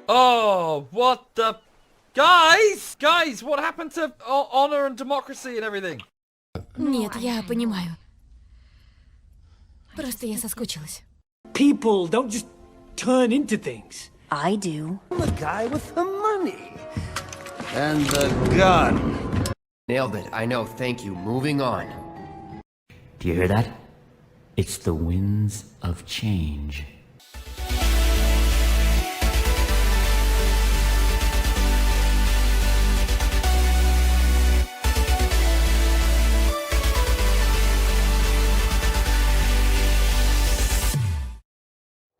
Oh, what the... Guys, what happened to honor and democracy and everything? Нет, я понимаю. Просто я соскучилась. People don't just turn into things. I do. I'm the guy with the money. And the gun. Nailed it. I know. Thank you. Moving on. Do you hear that? It's the winds of change.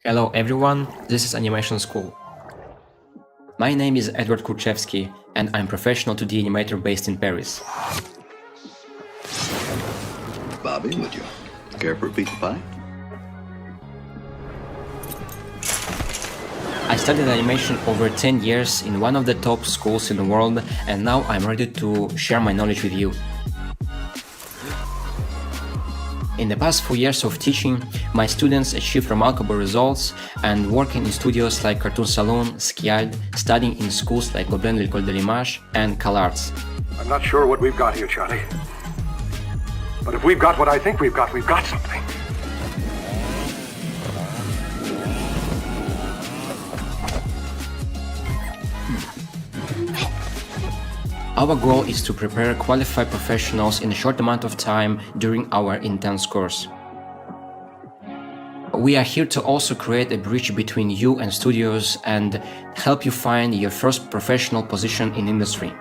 Hello everyone, this is Animation School. My name is Edward Kurchevsky and I'm professional 2D animator based in Paris. Bobby, would you care for a piece of pie? I studied animation over 10 years in one of the top schools in the world and now I'm ready to share my knowledge with you. In the past 4 years of teaching, my students achieved remarkable results and working in studios like Cartoon Saloon, Skiald, studying in schools like Gobelin l'École de l'Image and CalArts. I'm not sure what we've got here, Charlie. But if we've got what I think we've got something. Our goal is to prepare qualified professionals in a short amount of time during our intense course. We are here to also create a bridge between you and studios and help you find your first professional position in industry.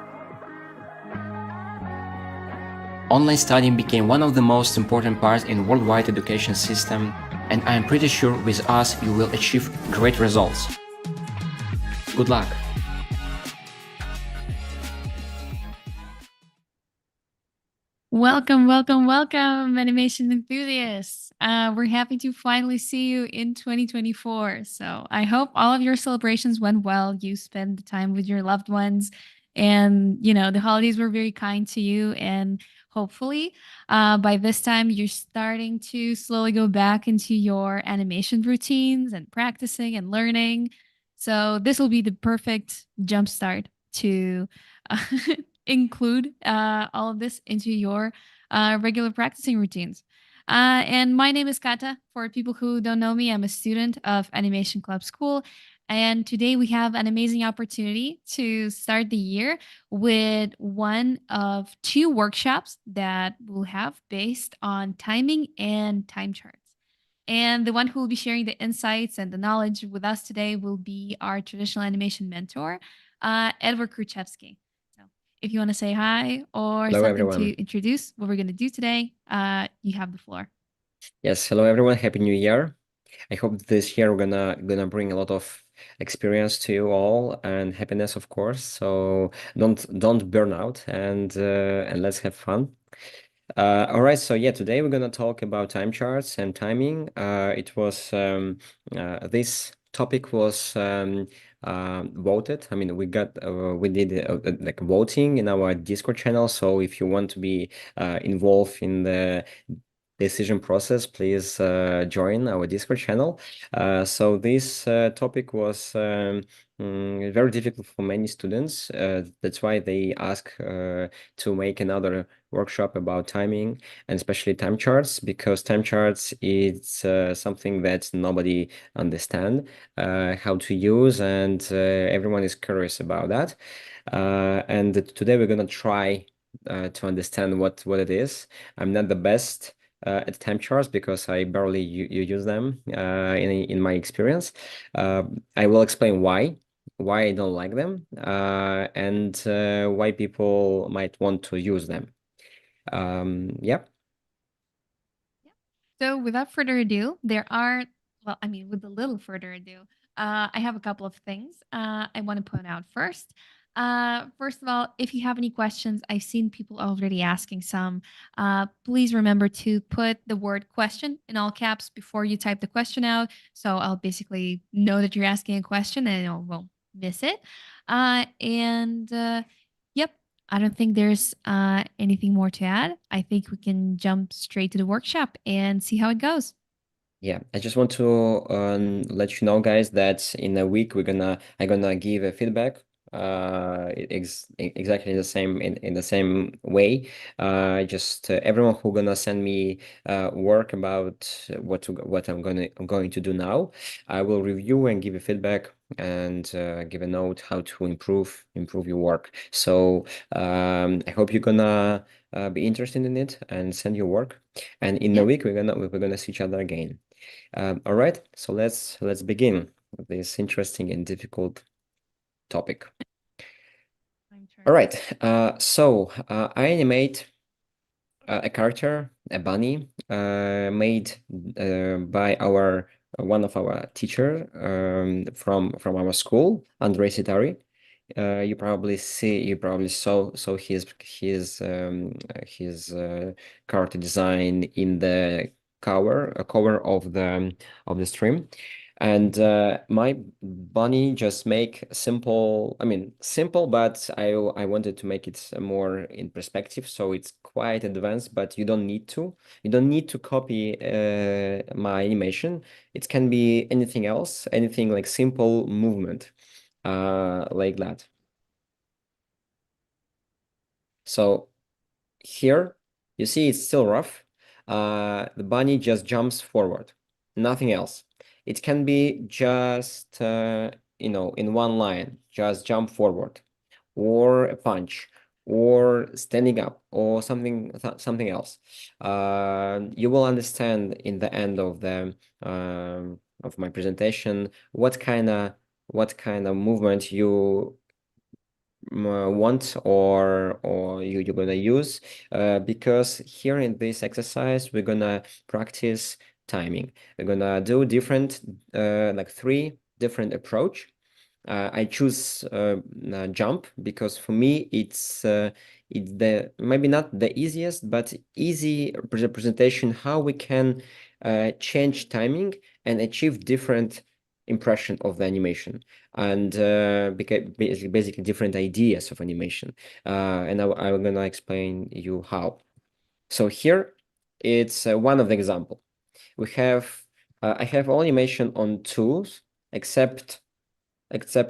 Online studying became one of the most important parts in worldwide education system, and I am pretty sure with us you will achieve great results. Good luck! Welcome, animation enthusiasts. We're happy to finally see you in 2024. So I hope all of your celebrations went well. You spent the time with your loved ones and, the holidays were very kind to you. And hopefully by this time, you're starting to slowly go back into your animation routines and practicing and learning. So this will be the perfect jumpstart to include all of this into your regular practicing routines. And my name is Kata. For people who don't know me, I'm a student of Animation Club.School. And today we have an amazing opportunity to start the year with one of two workshops that we'll have based on timing and time charts. And the one who will be sharing the insights and the knowledge with us today will be our traditional animation mentor, Edward Kruchevsky. So if you want to say hi or Hello something everyone. to introduce what we're going to do today, you have the floor. Yes, hello everyone. Happy New Year. I hope this year we're gonna bring a lot of experience to you all and happiness, of course. So don't burn out and let's have fun. All right, so yeah, today we're gonna talk about time charts and timing. This topic was voted. I mean, we did like voting in our Discord channel. So if you want to be involved in the decision process, please join our Discord channel. So this topic was very difficult for many students. That's why they ask to make another workshop about timing and especially time charts, because time charts is something that nobody understand how to use, and everyone is curious about that. And today we're gonna try to understand what it is. I'm not the best at time charts because I barely use them in my experience. I will explain why I don't like them and why people might want to use them. Yeah. So without further ado, with a little further ado, I have a couple of things I want to point out first. First of all, if you have any questions, I've seen people already asking some. Please remember to put the word question in all caps before you type the question out. So I'll basically know that you're asking a question and I won't miss it. Yep, I don't think there's anything more to add. I think we can jump straight to the workshop and see how it goes. Yeah, I just want to let you know, guys, that in a week I'm gonna give a feedback exactly the same in the same way. Just everyone who gonna send me work about what I'm going to do now, I will review and give a feedback and give a note how to improve your work. So I hope you're gonna be interested in it and send your work. And in a week we're gonna see each other again. All right, so let's begin with this interesting and difficult topic. All right, I animate a character, a bunny, made by our one of our teacher from our school, Andrei Sitari. You probably saw his character design in the cover of the stream. And my bunny just make simple, I mean, simple, but I wanted to make it more in perspective, so it's quite advanced, but you don't need to. You don't need to copy my animation. It can be anything else, anything like simple movement, like that. So here, you see it's still rough. The bunny just jumps forward, nothing else. It can be just, in one line, just jump forward, or a punch, or standing up, or something else. You will understand in the end of my presentation what kind of movement you want or you're gonna use, because here in this exercise we're gonna practice timing. We're gonna do different like 3 different approach. I choose jump because for me it's the maybe not the easiest but easy representation how we can change timing and achieve different impression of the animation, and basically different ideas of animation, and I'm gonna explain you how. So here it's one of the example. We have I have all animation on tools except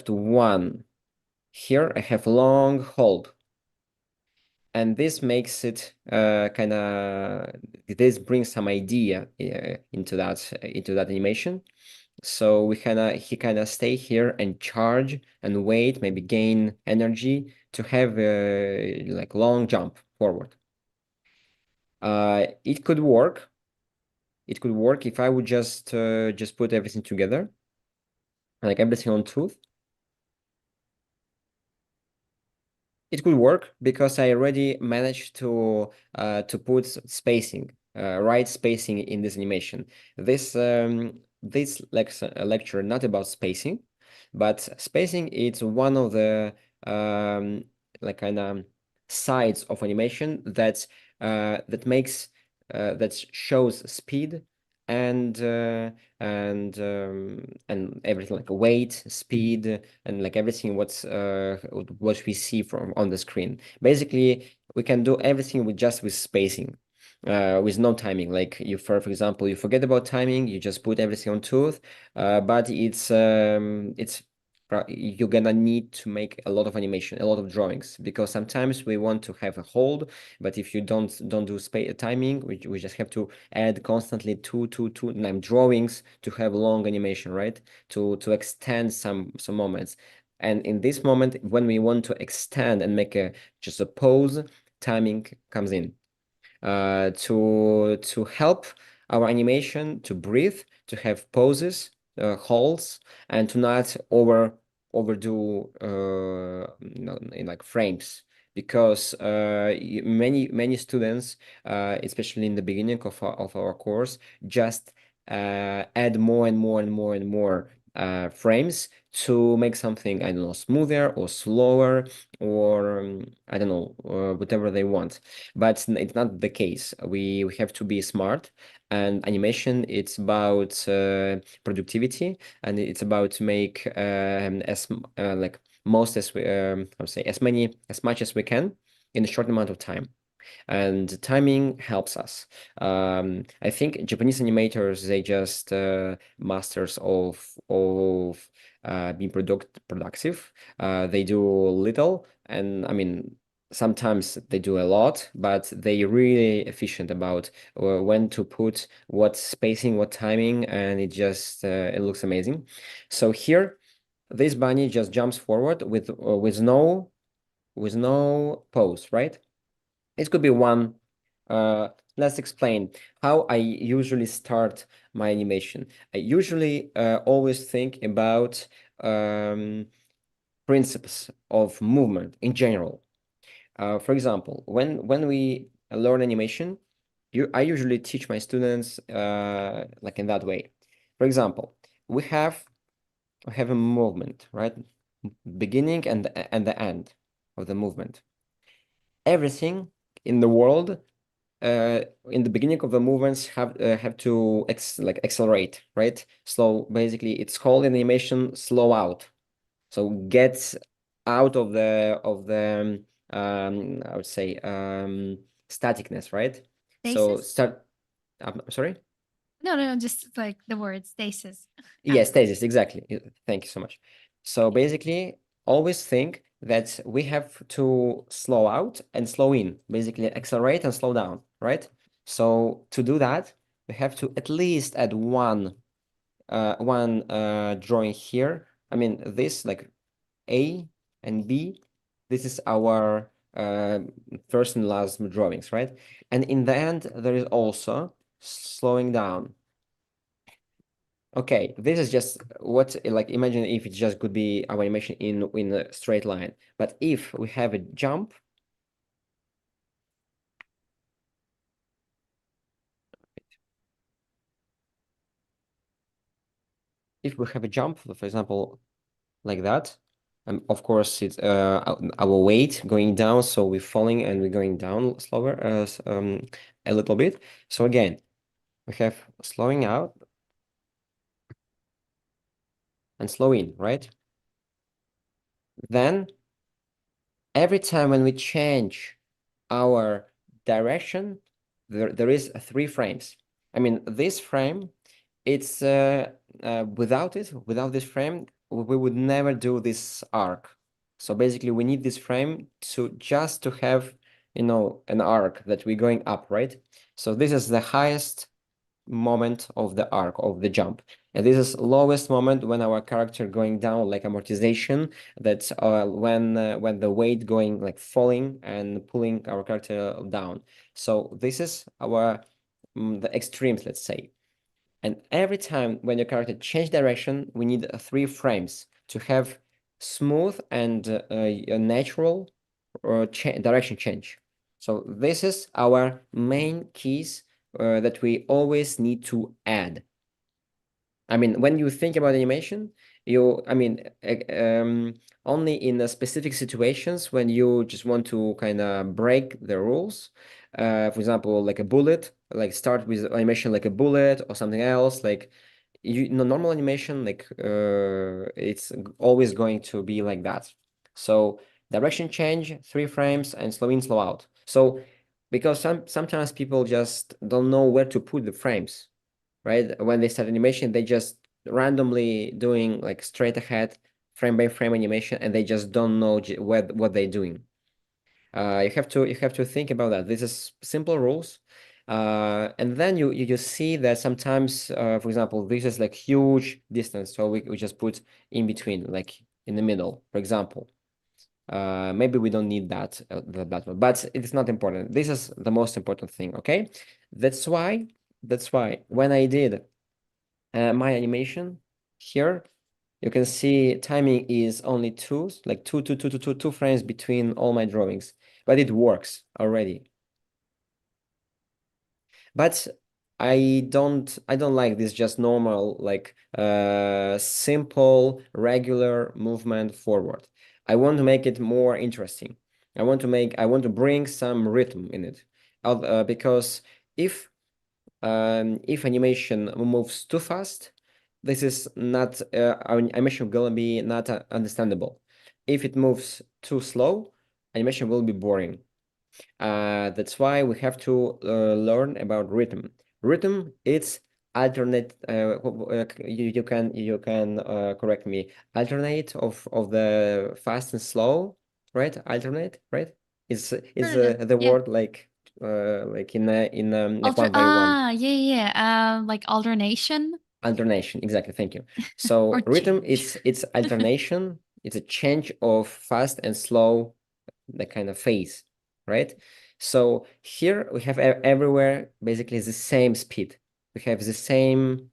one. Here I have long hold, and this makes it this brings some idea into that animation. So he stay here and charge and wait, maybe gain energy to have a like long jump forward. It could work. It could work if I would just put everything together, like everything on tooth. It could work because I already managed to put spacing, right spacing in this animation. This lecture not about spacing, but spacing is one of the like kind of sides of animation that shows speed and and everything like weight, speed, and like everything what we see from on the screen. Basically, we can do everything with spacing, with no timing. Like for example, you forget about timing, you just put everything on tooth, but you're gonna need to make a lot of animation, a lot of drawings, because sometimes we want to have a hold, but if you don't do timing, we just have to add constantly two drawings to have long animation, right? To extend some moments. And in this moment, when we want to extend and make just a pose, timing comes in to help our animation to breathe, to have pauses, holds, and to not overdo in like frames, because many students, especially in the beginning of our course, just add more and more and more and more frames to make something, I don't know, smoother or slower, or I don't know, whatever they want. But it's not the case. We have to be smart, and animation, it's about productivity, and it's about to make as like most as we I would say as much as we can in a short amount of time. and timing helps us. I think Japanese animators, they just masters of being productive. They do little, and I mean, sometimes they do a lot, but they really efficient about when to put what spacing, what timing, and it looks amazing. So here, this bunny just jumps forward with no pose, right? It could be one. Let's explain how I usually start my animation. I usually always think about principles of movement in general. For example, when we learn animation, I usually teach my students like in that way. For example, we have a movement, right? Beginning and the end of the movement. Everything in the world in the beginning of the movements have to accelerate, right? Slow. Basically, it's called in animation slow out. So get out of the I would say staticness, right? So Stasis? start. I'm sorry. No, just like the word stasis. Yes, stasis, exactly. Thank you so much. So basically, always think that we have to slow out and slow in, basically accelerate and slow down, right? So to do that, we have to at least add one drawing here. I mean, this like A and B, this is our first and last drawings, right? And in the end, there is also slowing down. Okay, this is just what, like, imagine if it just could be our animation in a straight line. But if we have a jump, for example, like that, of course, it's our weight going down, so we're falling and we're going down slower, a little bit. So again, we have slowing out and slow in, right? Then every time when we change our direction, there is 3 frames. I mean, this frame, it's without this frame, we would never do this arc. So basically, we need this frame just to have, an arc that we're going up, right? So this is the highest moment of the arc of the jump, and this is lowest moment when our character going down, like amortization. That's when the weight going like falling and pulling our character down. So this is our the extremes, let's say. And every time when your character change direction, we need 3 frames to have smooth and a natural direction change. So this is our main keys that we always need to add. I mean, when you think about animation, only in the specific situations when you just want to kind of break the rules. For example, like a bullet, like start with animation like a bullet or something else. Like normal animation, like it's always going to be like that. So direction change, 3 frames, and slow in, slow out. So because sometimes people just don't know where to put the frames, right? When they start animation, they just randomly doing like straight ahead, frame by frame animation, and they just don't know what they're doing. You have to think about that. This is simple rules. And then you just see that sometimes, for example, this is like huge distance, so we just put in between, like in the middle, for example. Maybe we don't need that one, but it's not important. This is the most important thing. Okay, that's why when I did my animation here, you can see timing is only two frames between all my drawings, but it works already. But I don't like this just normal, like simple, regular movement forward. I want to make it more interesting. I want to bring some rhythm in it. Because if animation moves too fast, this is not our animation will be not understandable. If it moves too slow, animation will be boring. That's why we have to learn about rhythm. Rhythm, it's alternate. You can correct me. Alternate of the fast and slow, right? Alternate, right? Is Sort of, the yeah. word like like Alter one by one. yeah. Like alternation Alternation, exactly. Thank you. or So rhythm, change. it's alternation. It's a change of fast and slow, the kind of phase, right? So here we have everywhere basically the same speed. We have the same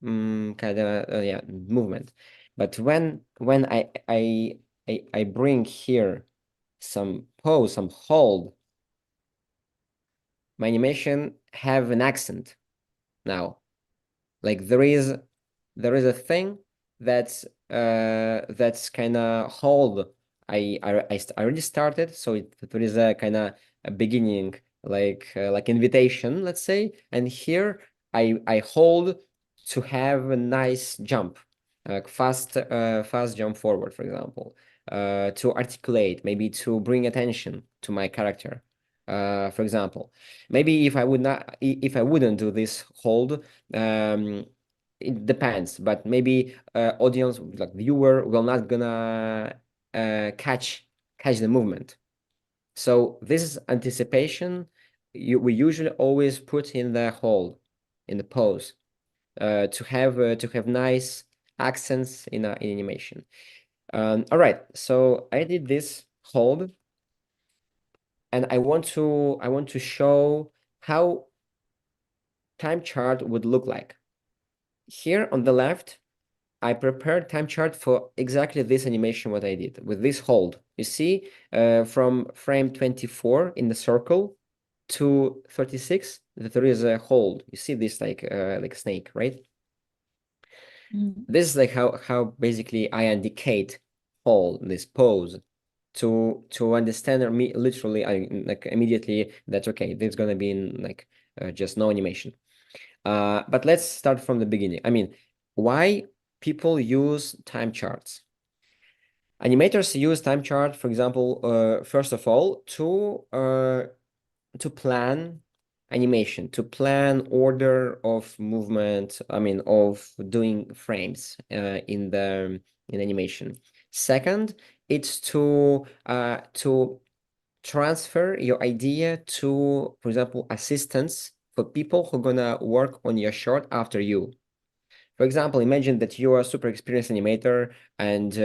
kind of yeah, movement. But when I bring here some pause, some hold, my animation have an accent now. Like there is a thing that's kind of hold. I already started, so there is a kind of a beginning, like invitation, let's say, and here I hold to have a nice jump, like fast jump forward, for example, to articulate, maybe to bring attention to my character. For example, maybe if I wouldn't do this hold, it depends, but maybe audience, like viewer, will not gonna catch the movement. So this is anticipation. We usually always put in the hold, in the pose, to have nice accents in animation. All right, so I did this hold, and I want to show how time chart would look like. Here on the left, I prepared time chart for exactly this animation what I did with this hold. You see, from frame 24 in the circle to 36, that there is a hold. You see this like a snake, right? This is like how basically I indicate hold, this pose, to understand me literally, I like immediately that okay, there's gonna be in like just no animation. But let's start from the beginning. I mean, why people use time charts? Animators use time chart, for example, first of all, to plan animation, to plan order of movement. I mean, of doing frames in animation. Second, it's to transfer your idea to, for example, assistants for people who are gonna work on your short after you. For example, imagine that you are a super experienced animator and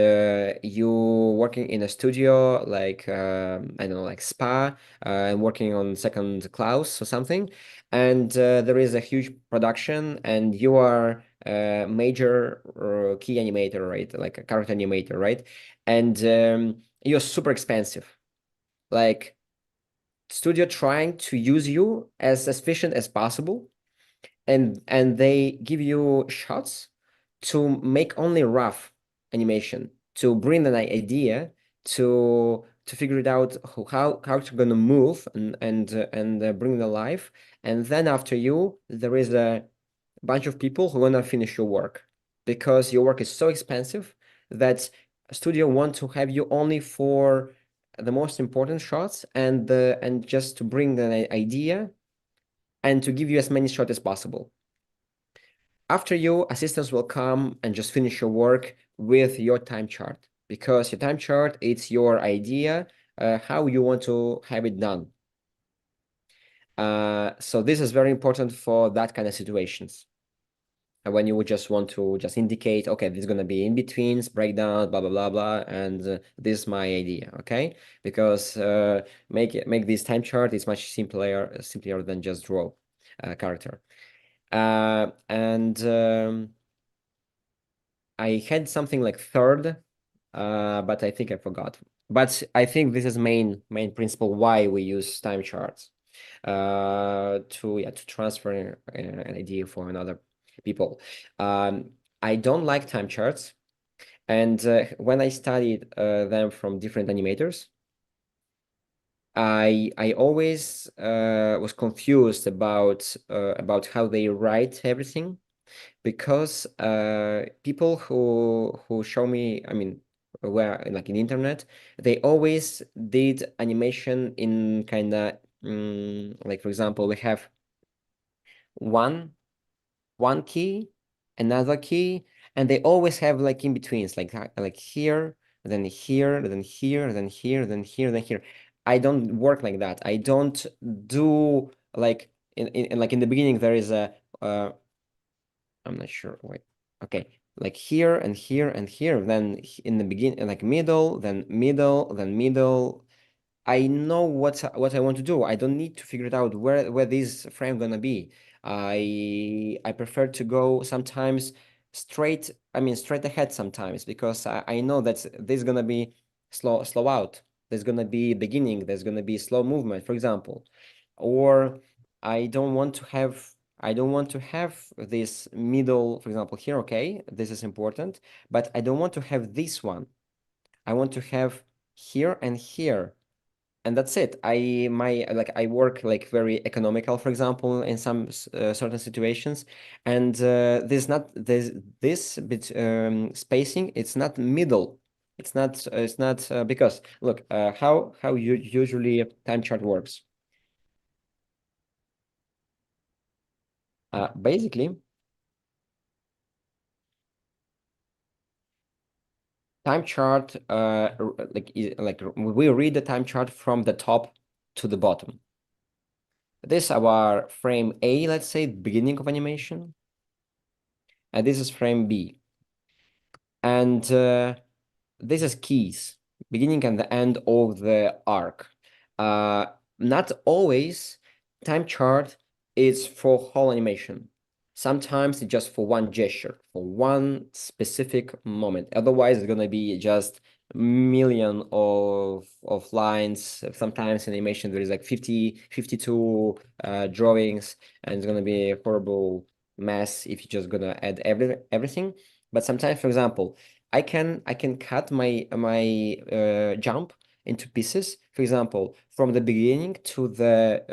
you working in a studio like I don't know, like Spa, and working on second Klaus or something, and there is a huge production, and you are a major key animator, right? Like a character animator, right? And you're super expensive. Like studio trying to use you as efficient as possible, and they give you shots to make only rough animation, to bring an idea, to figure it out how it's gonna move and bring it alive, and then after you there is a bunch of people who wanna finish your work because your work is so expensive that a studio want to have you only for the most important shots and just to bring an idea and to give you as many shots as possible. After you, assistants will come and just finish your work with your time chart, because your time chart, it's your idea, how you want to have it done. So this is very important for that kind of situations. When you would just want to just indicate, okay, this is going to be in-betweens, breakdowns, blah, blah, blah, blah, and this is my idea, okay? Because make this time chart is much simpler than just draw a character. And I had something like third, but I think I forgot. But I think this is main principle why we use time charts, to transfer an idea for another people. I don't like time charts, and when I studied them from different animators, I always was confused about how they write everything, because people who show me, I mean, where like in internet, they always did animation in kind of like, for example, we have one key, another key, and they always have like in betweens, like here, then here, then here, then here, then here, then here. I don't work like that. I don't do like in like in the beginning there is a I'm not sure. Wait. Okay. Like here and here and here. Then in the beginning, like middle, then middle, then middle. I know what I want to do. I don't need to figure it out where this frame gonna be. I prefer to go sometimes straight. I mean straight ahead sometimes because I know that there's gonna be slow out. There's gonna be beginning. There's gonna be slow movement, for example, or I don't want to have. I don't want to have this middle, for example, here. Okay, this is important, but I don't want to have this one. I want to have here and here, and that's it. I work like very economical, for example, in some certain situations, and this bit spacing. It's not middle. It's not because look how usually time chart works. Basically, time chart like we read the time chart from the top to the bottom. This is our frame A, let's say, beginning of animation. And this is frame B. And this is keys, beginning and the end of the arc. Not always time chart is for whole animation. Sometimes it's just for one gesture, for one specific moment. Otherwise, it's gonna be just million of lines. Sometimes in animation there is like 52 drawings, and it's gonna be a horrible mess if you're just gonna add everything. But sometimes, for example, I can cut my jump into pieces. For example, from the beginning to the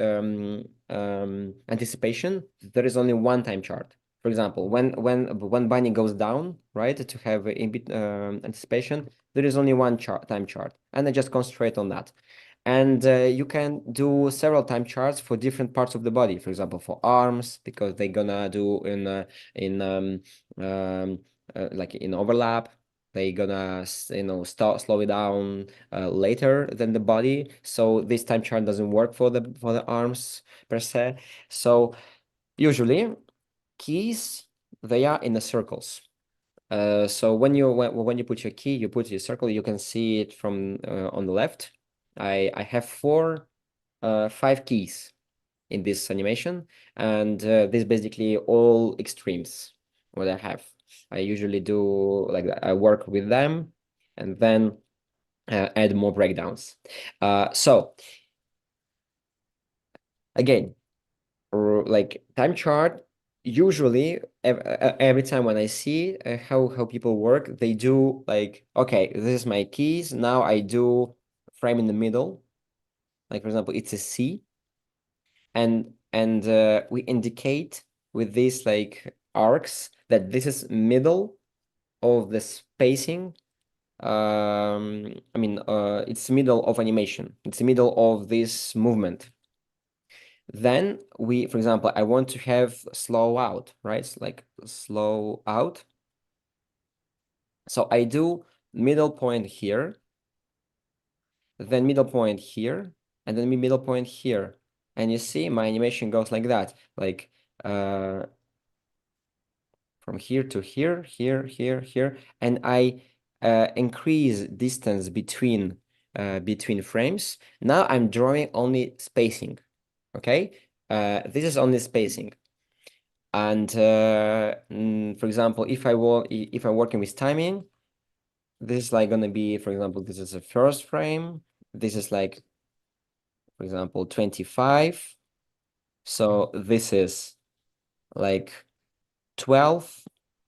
anticipation, there is only one time chart. For example, when bunny goes down, right, to have anticipation, there is only one time chart, and I just concentrate on that. And you can do several time charts for different parts of the body. For example, for arms, because they're gonna do like in overlap. They gonna slow it down later than the body, so this time chart doesn't work for the arms per se. So usually keys, they are in the circles. So when you put your key, you put your circle, you can see it from on the left. I have 5 keys in this animation, and this basically all extremes what I have. I usually do like that. I work with them and then add more breakdowns. So again, like time chart, usually every time when I see how people work, they do like, okay, this is my keys. Now I do frame in the middle. Like for example, it's a C, and we indicate with these like arcs that this is middle of the spacing. I mean, it's middle of animation. It's the middle of this movement. Then for example, I want to have slow out, right? It's like slow out. So I do middle point here, then middle point here, and then middle point here. And you see my animation goes like that, like from here to here, here, and I increase distance between frames. Now I'm drawing only spacing. Okay, this is only spacing. And for example, if I'm working with timing, this is like gonna be, for example, this is the first frame. This is like, for example, 25. So this is like 12,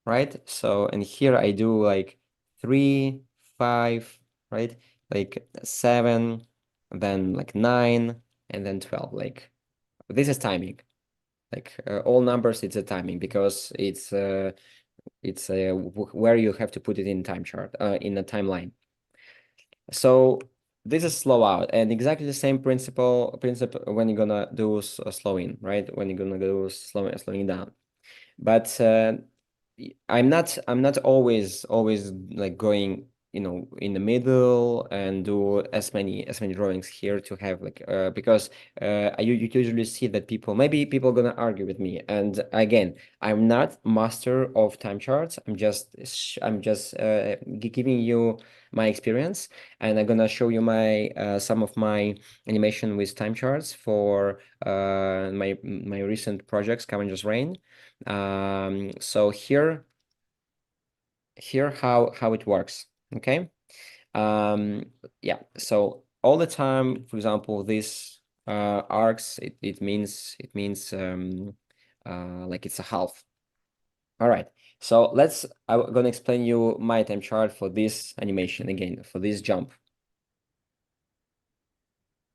right? So, and here I do like 3, 5, right? Like 7, then like 9, and then 12. Like this is timing. Like all numbers, it's a timing because it's where you have to put it in time chart, in a timeline. So this is slow out, and exactly the same principle when you're gonna do slowing, right? When you're gonna do slowing down. But I'm not always like going, in the middle and do as many drawings here to have like because you usually see that maybe people gonna argue with me. And again, I'm not master of time charts. I'm just giving you my experience, and I'm gonna show you my some of my animation with time charts for my recent projects, Cavender's Rain. So here how it works. Okay. Yeah, so all the time, for example, this arcs, it means like it's a half. All right, so I'm gonna explain you my time chart for this animation again, for this jump.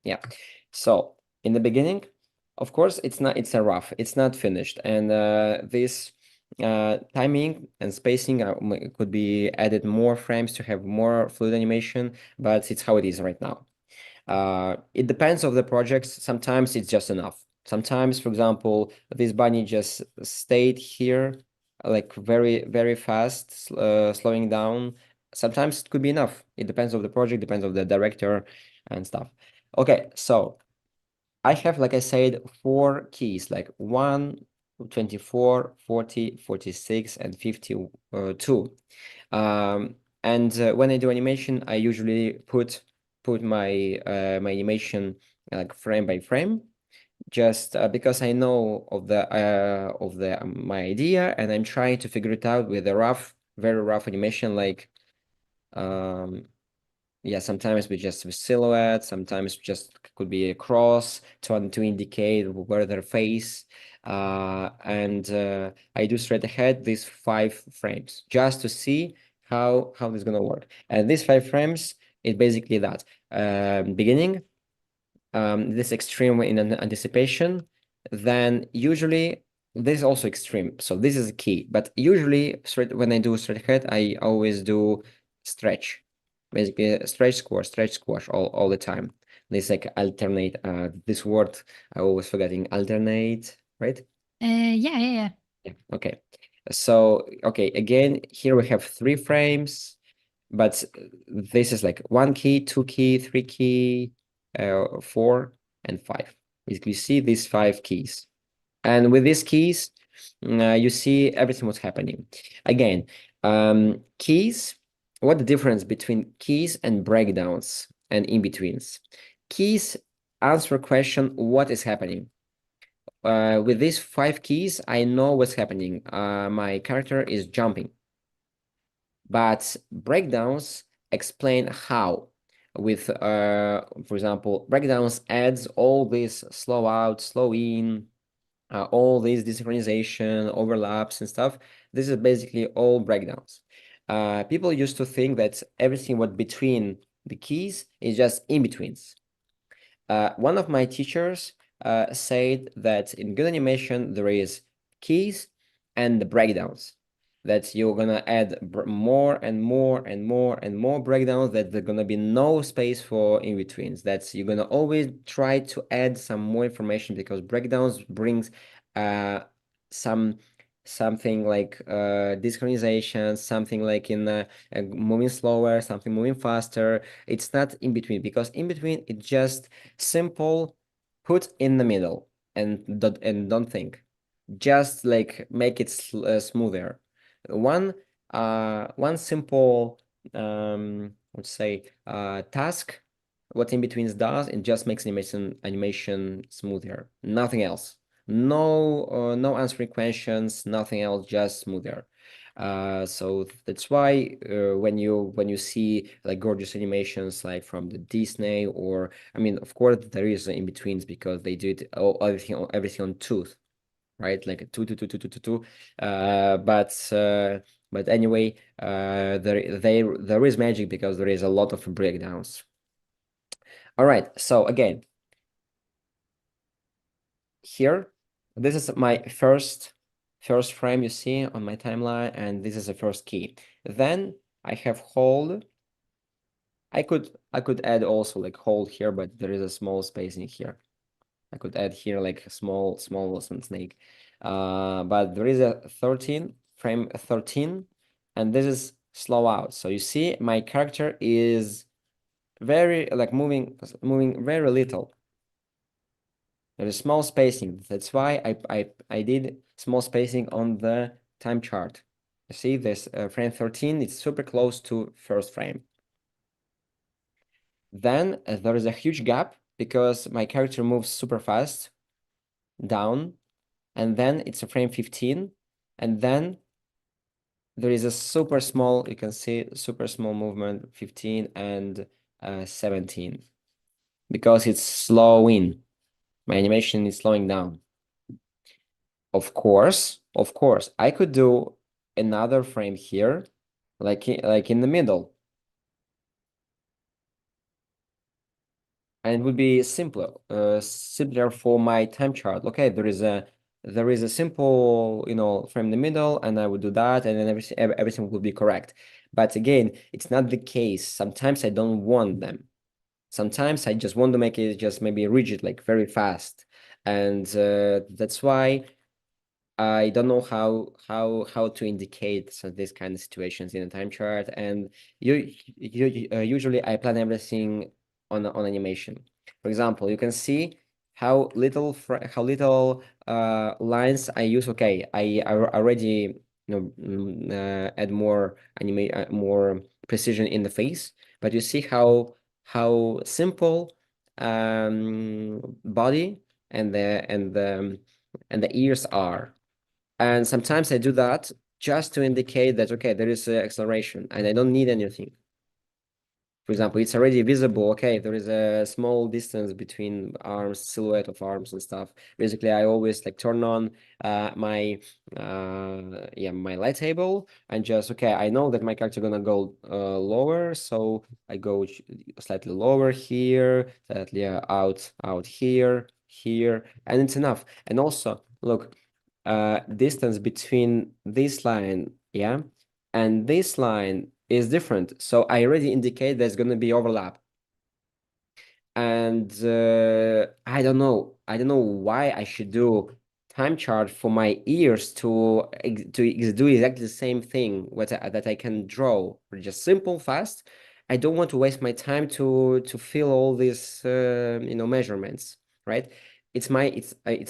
Yeah, so in the beginning, of course, it's not finished, and this timing and spacing could be added more frames to have more fluid animation, but it's how it is right now. It depends of the projects. Sometimes it's just enough. Sometimes, for example, this bunny just stayed here like very, very fast, slowing down. Sometimes it could be enough. It depends of the project, depends of the director and stuff. Okay, so I have, like I said, 4 keys, like 1, 24, 40, 46, and 52. And when I do animation, I usually put my my animation like frame by frame, just because I know of the my idea, and I'm trying to figure it out with a very rough animation, like yeah, sometimes with silhouette, sometimes just could be a cross to indicate where their face. And I do straight ahead these 5 frames just to see how this is gonna work. And these 5 frames is basically that beginning, this extreme in anticipation, then usually this is also extreme. So this is a key, but usually when I do straight ahead, I always do stretch. Basically stretch squash all the time. This like alternate, this word I always forgetting, alternate, right? Yeah. Yeah, okay. So okay, again, here we have 3 frames, but this is like 1 key, 2 key, 3 key, 4 and 5. Basically, you see these 5 keys, and with these keys, you see everything what's happening. Again, keys. What the difference between keys and breakdowns and in-betweens? Keys answer a question, what is happening? With these 5 keys, I know what's happening. My character is jumping. But breakdowns explain how. With, for example, breakdowns adds all this slow out, slow in, all these desynchronization, overlaps and stuff. This is basically all breakdowns. People used to think that everything what between the keys is just in-betweens. One of my teachers said that in good animation, there is keys and the breakdowns. That you're gonna add more and more and more and more breakdowns, that there's gonna be no space for in-betweens. That you're gonna always try to add some more information, because breakdowns brings something like desynchronization, something like in moving slower, something moving faster. It's not in between, because in between it's just simple, put in the middle and don't think, just like make it smoother. One simple let's say task, what in between does, it just makes animation smoother, nothing else. No answering questions, nothing else, just smoother. So that's why when you see like gorgeous animations like from the Disney, or I mean, of course there is in betweens, because they did everything on tooth, right? Like a two. But anyway, there is magic, because there is a lot of breakdowns. All right, so again, here, this is my first frame you see on my timeline, and this is the first key. Then I have hold, I could add also like hold here, but there is a small spacing here. I could add here like a small snake. But there is a 13 frame 13, and this is slow out. So you see my character is very like moving very little. There is small spacing. That's why I did small spacing on the time chart. You see this frame 13, it's super close to first frame. Then there is a huge gap because my character moves super fast down, and then it's a frame 15, and then there is a super small, you can see super small movement 15 and 17 because it's slowing. My animation is slowing down. Of course, I could do another frame here, like in the middle. And it would be simpler for my time chart. Okay, there is a simple, frame in the middle, and I would do that, and then everything would be correct. But again, it's not the case. Sometimes I don't want them. Sometimes I just want to make it just maybe rigid, like very fast. And that's why I don't know how to indicate these kind of situations in a time chart. And usually I plan everything on animation. For example, you can see how little lines I use. Okay, I already add more more precision in the face, but you see how simple body and the ears are. And sometimes I do that just to indicate that, okay, there is acceleration and I don't need anything. For example, it's already visible. Okay, there is a small distance between arms, silhouette of arms and stuff. Basically, I always like turn on my light table and just, okay, I know that my character gonna go lower, so I go slightly lower here, slightly out here, and it's enough. And also, look, distance between this line, and this line is different. So I already indicate there's going to be overlap. And I don't know why I should do time chart for my ears to do exactly the same thing that I can draw, just simple, fast. I don't want to waste my time to fill all these measurements, right? It's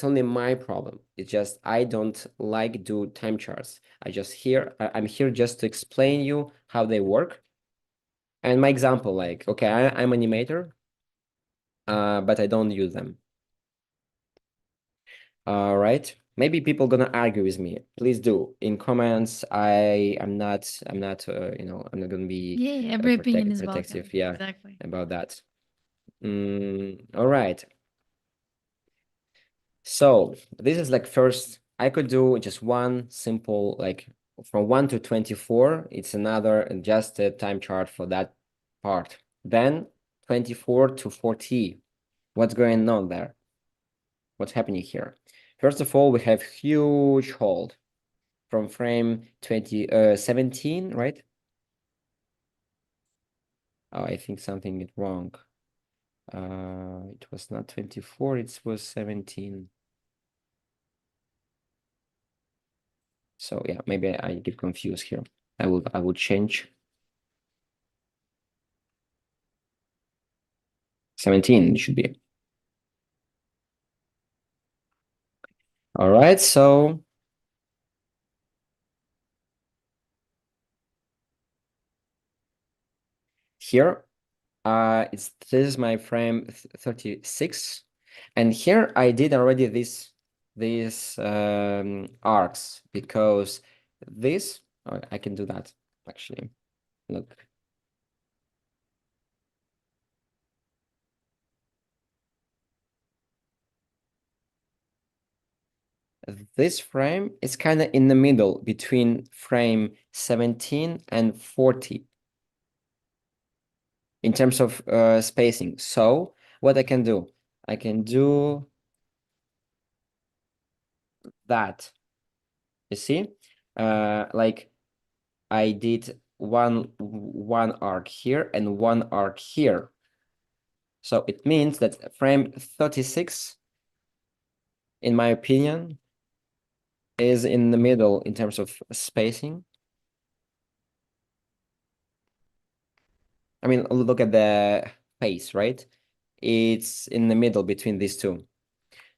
only my problem. It's just I don't like do time charts. I'm here just to explain you how they work. And my example, like, okay, I'm animator, but I don't use them. All right. Maybe people gonna argue with me. Please do in comments. I'm not I'm not gonna be Yeah, every opinion is protective. welcome. Yeah, Exactly. about that. All right. So this is like first, I could do just one simple, like from 1 to 24. It's another just a time chart for that part. Then 24 to 40. What's going on there? What's happening here? First of all, we have huge hold from frame 17, right? Oh, I think something is wrong. It was not 24, it was 17. So yeah, maybe I get confused here. I will change 17 it should be. All right, so here this is my frame 36, and here I did already these arcs because this I can do that actually. Look. This frame is kind of in the middle between frame 17 and 40 in terms of spacing. So what I can do that. You see, like I did one arc here and one arc here. So it means that frame 36, in my opinion, is in the middle in terms of spacing. I mean, look at the face, right? It's in the middle between these two.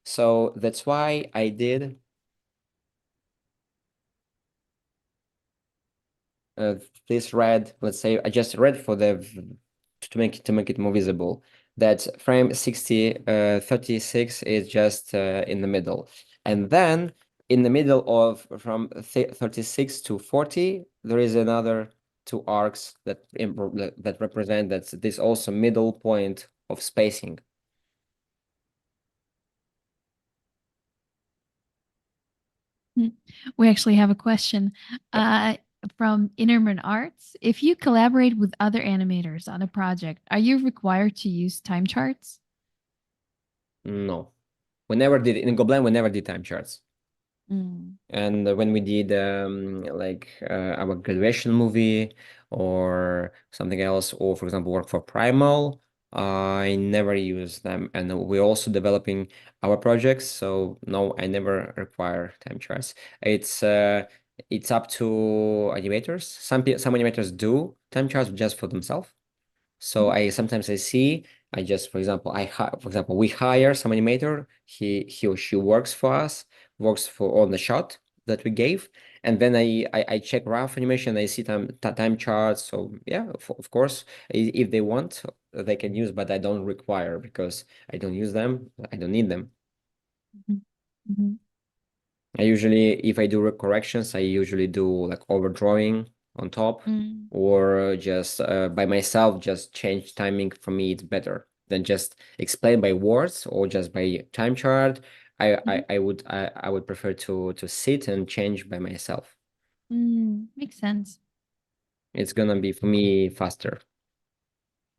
So that's why I did this red. Let's say I just read for the to make it more visible. That frame 36 is just in the middle, and then in the middle of from 36 to 40, there is another two arcs that represent that this also middle point of spacing. We actually have a question from Innerman Arts. If you collaborate with other animators on a project, are you required to use time charts? No, we never did in Goblin. We never did time charts. Mm. And when we did our graduation movie or something else, or for example, work for Primal, I never use them. And we're also developing our projects, so no, I never require time charts. It's up to animators. Some animators do time charts just for themselves. So I sometimes I see I just, for example, we hire some animator. He or she works for us, works for on the shot that we gave, and then I check rough animation. I see time charts. So yeah, of course, if they want, they can use, but I don't require because I don't use them. I don't need them. Mm-hmm. I usually, if I do corrections, I usually do like overdrawing on top, Mm. or just by myself, just change timing. For me, it's better than just explain by words or just by time chart. I would prefer to sit and change by myself. Makes sense. It's gonna be for me faster.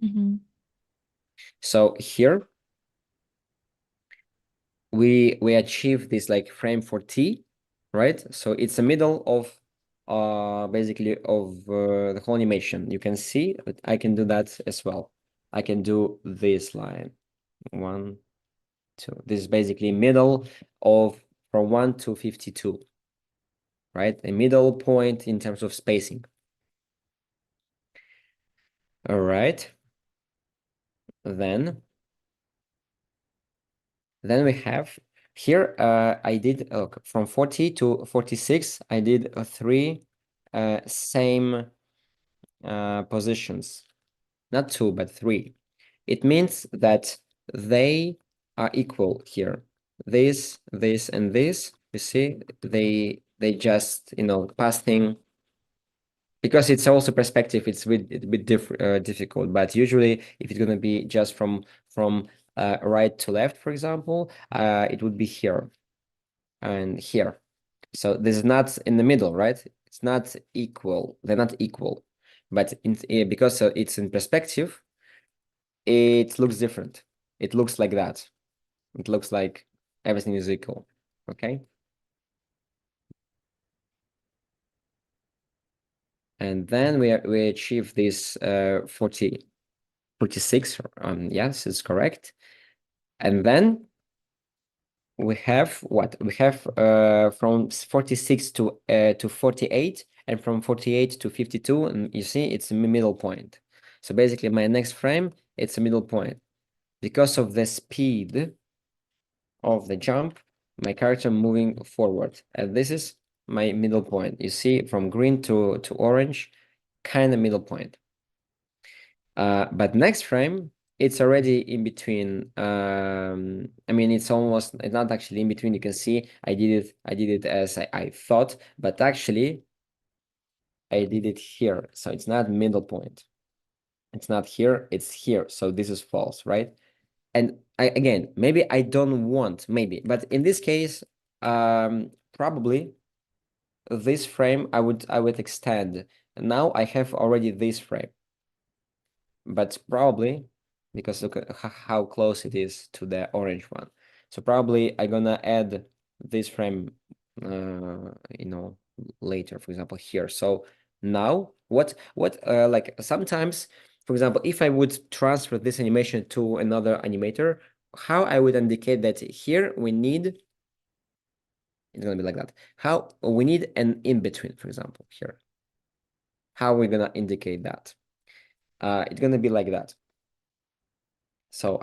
Mm-hmm. So here we achieve this like frame for T, right? So it's the middle of basically of the whole animation. You can see that I can do that as well. I can do this line. 1, 2. This is basically middle of from 1 to 52, right? A middle point in terms of spacing. All right. Then we have here, I did from 40 to 46, I did 3 same positions, not 2, but 3. It means that they are equal here. This, and this, you see, they just, passing, because it's also perspective, it's a bit difficult, but usually if it's going to be just from right to left, for example, it would be here and here. So this is not in the middle, right? It's not equal. They're not equal, but because it's in perspective, it looks different. It looks like that. It looks like everything is equal. Okay. And then we achieve this 46. Yes, it's correct. And then we have what? We have from 46 to 48, and from 48 to 52, and you see it's a middle point. So basically my next frame, it's a middle point. Because of the speed of the jump, my character moving forward, and this is my middle point. You see from green to orange, kind of middle point. But next frame, it's already in between. I mean, it's not actually in between. You can see I did it as I thought, but actually I did it here. So it's not middle point. It's not here, it's here. So this is false, right? And again, maybe I don't want, but in this case, probably this frame I would extend. Now I have already this frame, but probably because look at how close it is to the orange one. So probably I'm gonna add this frame, later, for example, here. So now What like sometimes, for example, if I would transfer this animation to another animator, how I would indicate that here we need, it's gonna be like that. How we need an in-between, for example, here. How we're gonna indicate that? It's gonna be like that. So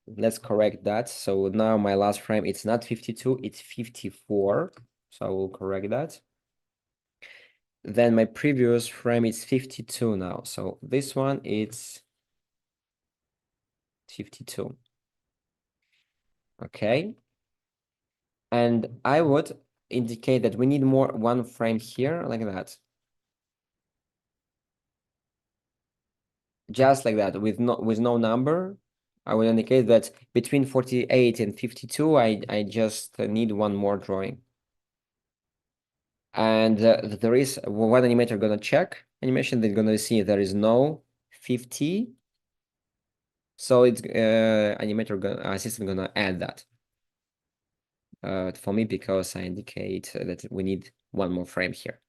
let's correct that. So now my last frame, it's not 52, it's 54. So I will correct that. Then my previous frame is 52 now. So this one is 52. Okay. And I would indicate that we need more one frame here, like that. Just like that, with no number. I will indicate that between 48 and 52, I just need one more drawing. And there is one animator gonna check animation, they're gonna see there is no 50. So it's assistant gonna add that for me, because I indicate that we need one more frame here.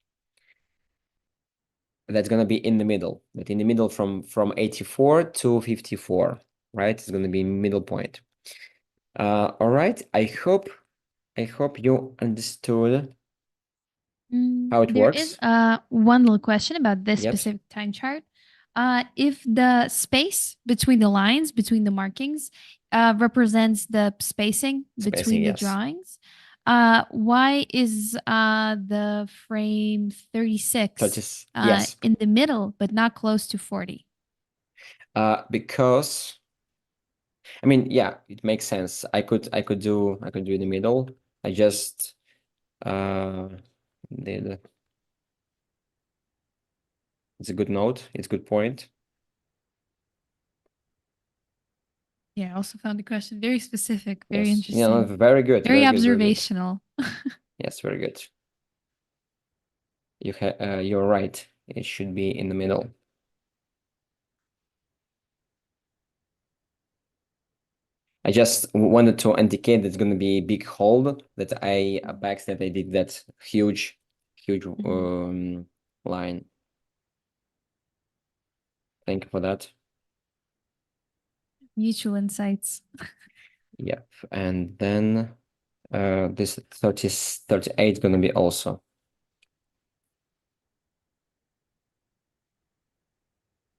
That's gonna be in the middle, but in the middle from 84 to 54, right? It's gonna be middle point. All right. I hope you understood how it There works. is one little question about this Yep. specific time chart. If the space between the lines, between the markings, represents the spacing between the yes. drawings, why is the frame 36 Yes. in the middle but not close to 40? Because I mean, yeah, it makes sense. I could do in the middle. I just did. It's a good note. It's a good point. Yeah, I also found the question very specific, very Yes. interesting. Yeah, very good. Very Very good, very good. observational. Yes, very good. You're right. It should be in the middle. I just wanted to indicate that it's going to be a big hole that I that I did that huge line. Thank you for that. Mutual insights. Yep. And then this 38 is going to be also.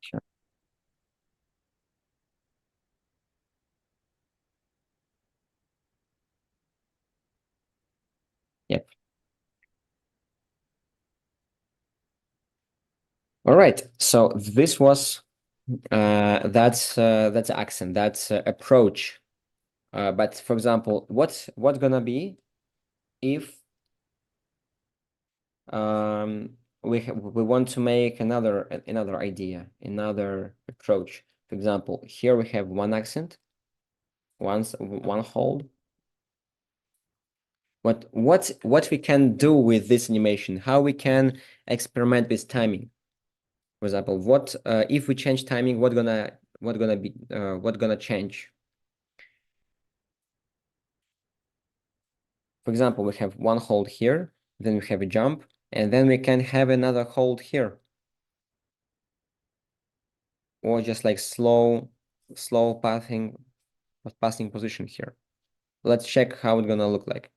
Sure. Yep. All right. So this was that's accent, that's approach. But for example, what's gonna be if we want to make another idea, another approach. For example, here we have one accent, one hold. What we can do with this animation, how we can experiment with timing. For example, what if we change timing, what gonna change? For example, we have one hold here, then we have a jump, and then we can have another hold here. Or just like slow passing position here. Let's check how it's gonna look like.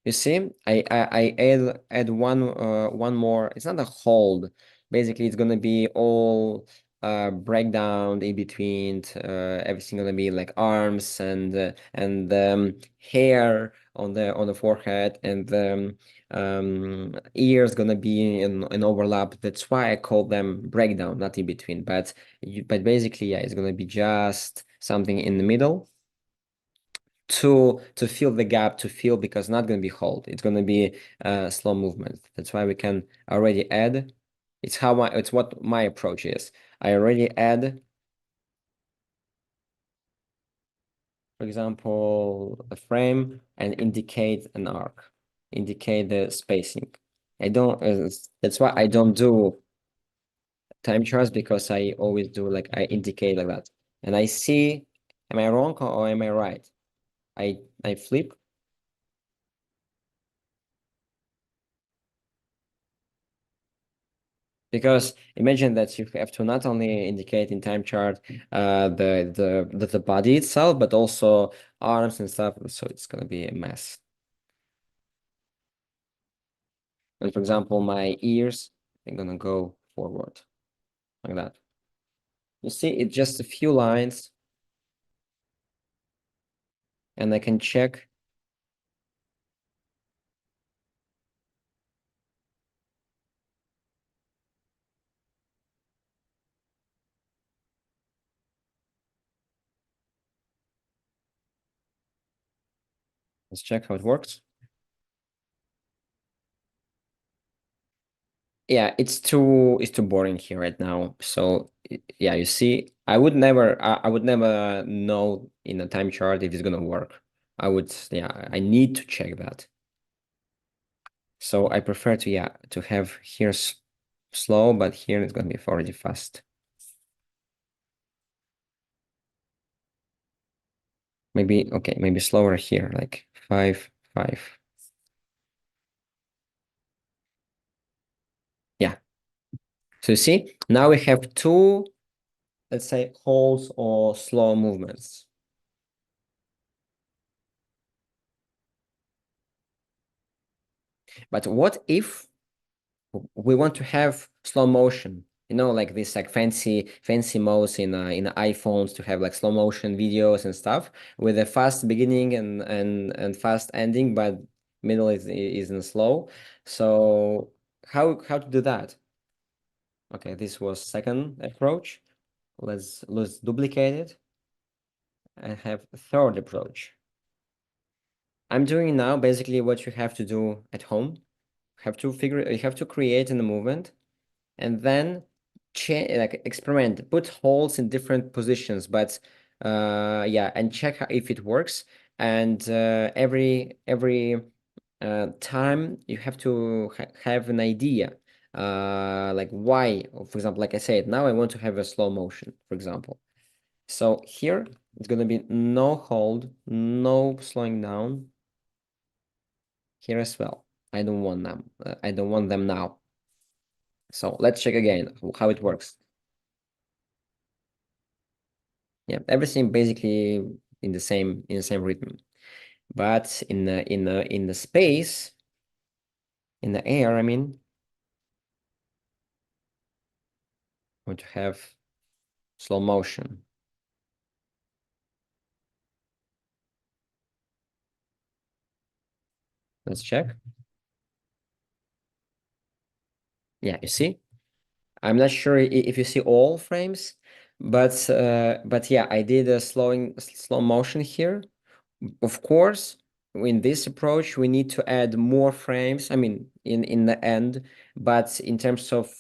You see, I add one more. It's not a hold. Basically, it's gonna be all breakdown in between. Everything gonna be like arms and hair on the forehead, and ears gonna be in overlap. That's why I call them breakdown, not in between. But basically, yeah, it's gonna be just something in the middle to fill the gap, to fill, because not going to be hold, it's going to be slow movement. That's why we can already add. It's what my approach is. I already add, for example, a frame and indicate an arc, indicate the spacing. I don't that's why I don't do time charts, because I always do like I indicate like that, and I see, am I wrong or am I right? I flip, Because imagine that you have to not only indicate in time chart the body itself, but also arms and stuff. So it's gonna be a mess. And for example, my ears, I'm gonna go forward like that. You see, it's just a few lines, and I can check. Let's check how it works. Yeah, it's too boring here right now. So yeah, you see, I would never know in a time chart if it's gonna work. I need to check that. So I prefer to have here slow, but here it's gonna be already fast. Maybe slower here, like 5, 5. Yeah. So you see, now we have two, let's say, holds or slow movements. But what if we want to have slow motion? You know, like this, like fancy modes in iPhones to have like slow motion videos and stuff with a fast beginning and fast ending, but middle isn't slow. So how to do that? Okay, this was second approach. Let's duplicate it and have a third approach. I'm doing now basically what you have to do at home. You have to create a movement and then like experiment, put holes in different positions, but yeah, and check if it works. And every time you have to have an idea, like why. For example, like I said, now I want to have a slow motion, for example. So here it's gonna be no hold, no slowing down. Here as well. I don't want them. I don't want them now. So let's check again how it works. Yeah, everything basically in the same rhythm, but in the space, in the air, I mean, we want to have slow motion. Let's check. Yeah, you see, I'm not sure if you see all frames, but yeah, I did a slow motion here. Of course, in this approach, we need to add more frames. I mean, in the end, but in terms of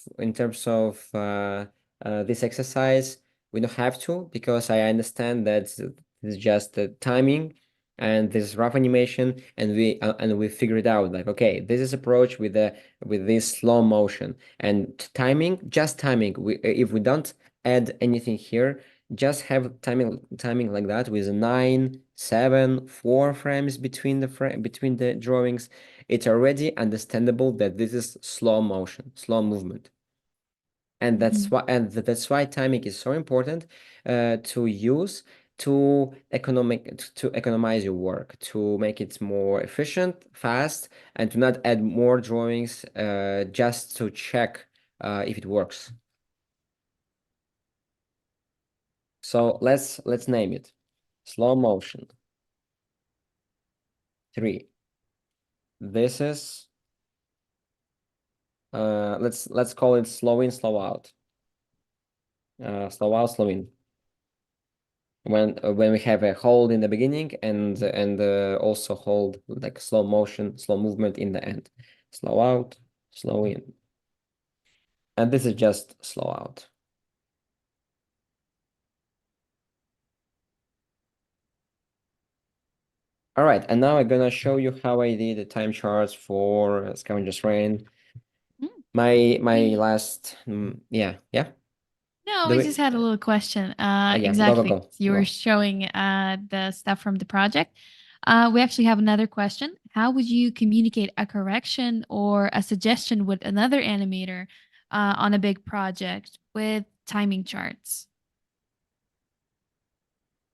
this exercise, we don't have to because I understand that it's just the timing and this rough animation, and we figured out like okay, this is approach with this slow motion and timing, just timing. If we don't add anything here, just have timing like that with 9, 7, 4 frames between between the drawings. It's already understandable that this is slow motion, slow movement. And that's why timing is so important to use to economize your work, to make it more efficient, fast, and to not add more drawings just to check if it works. So let's name it slow motion 3. This is let's call it slow in, slow out. Slow out, slow in. When we have a hold in the beginning and also hold like slow motion, slow movement in the end. Slow out, slow in. And this is just slow out. All right, and now I'm gonna show you how I did the time charts for Scavenger's Reign. My last yeah. No, Do we we just had a little question. yeah, Exactly. go. You were Go. showing the stuff from the project. We actually have another question. How would you communicate a correction or a suggestion with another animator on a big project with timing charts?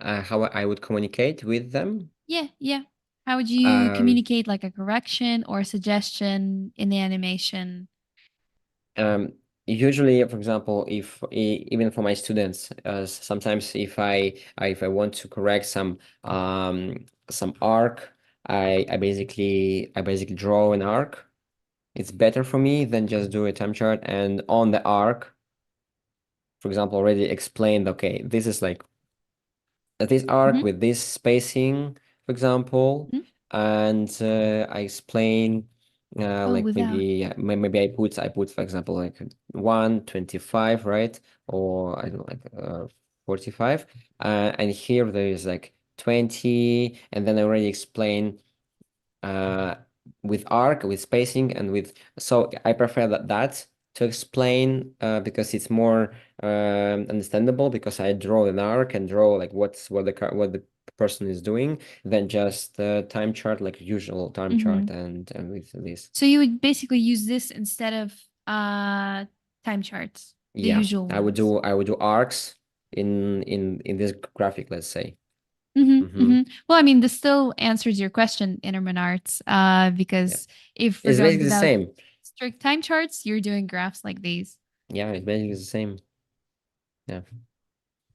How I would communicate with them. Yeah, yeah. How would you communicate like a correction or a suggestion in the animation? Um, Usually, for example, if even for my students, sometimes if I want to correct some arc, I basically draw an arc. It's better for me than just do a time chart, and on the arc, for example, already explained, okay, this is like this arc Mhm, with this spacing, for example, mhm. and I explain Oh, like without. maybe I put for example like 125, right? Or I don't know, like 45. And here there is like 20, and then I already explain uh with arc, with spacing, and with, so I prefer that to explain because it's more understandable, because I draw an arc and draw like what the person is doing, than just time chart, like usual time chart, Mhm. and with this. So you would basically use this instead of time charts, the Yeah, usual ones. I would do arcs in this graphic, let's say. Mm-hmm, Mm-hmm. mm-hmm. Well, I mean, this still answers your question, Interman Arts, Yeah, because if we're it's going basically the without same. strict time charts, you're doing graphs like these. Yeah, it's basically the same. Yeah.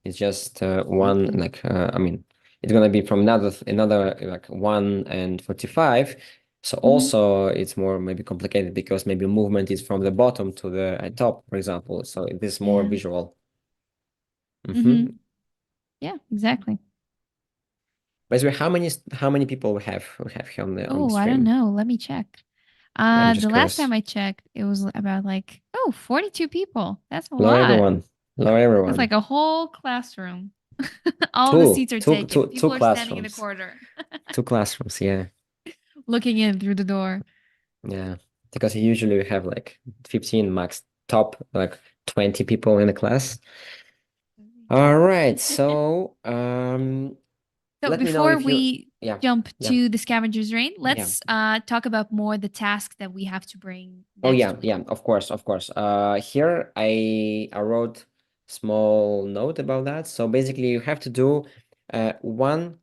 It's just one, Okay. like I mean, it's gonna be from another like 1 and 45. So Mm-hmm. also it's more maybe complicated, because maybe movement is from the bottom to the top, for example. So it is more Yeah. visual. Mm-hmm. Mm-hmm. Yeah, exactly. By the way, how many people we have here on the Oh, I don't stream? know. Let me check. I'm just The last curious. time I checked, it was about like, 42 people. That's a Hello lot. everyone. Hello That's like everyone. a whole classroom. All the seats are taken. Two People are standing in the classrooms. corner, Two classrooms, yeah. looking in through the door. Yeah, because usually we have like 15 max, top like 20 people in the class. All right, so So let me know before if you, we yeah, jump yeah, to the scavenger's reign, yeah. let's talk about more the tasks that we have to bring Oh next yeah, week. yeah, of course, of course. Here I wrote small note about that. So basically you have to do one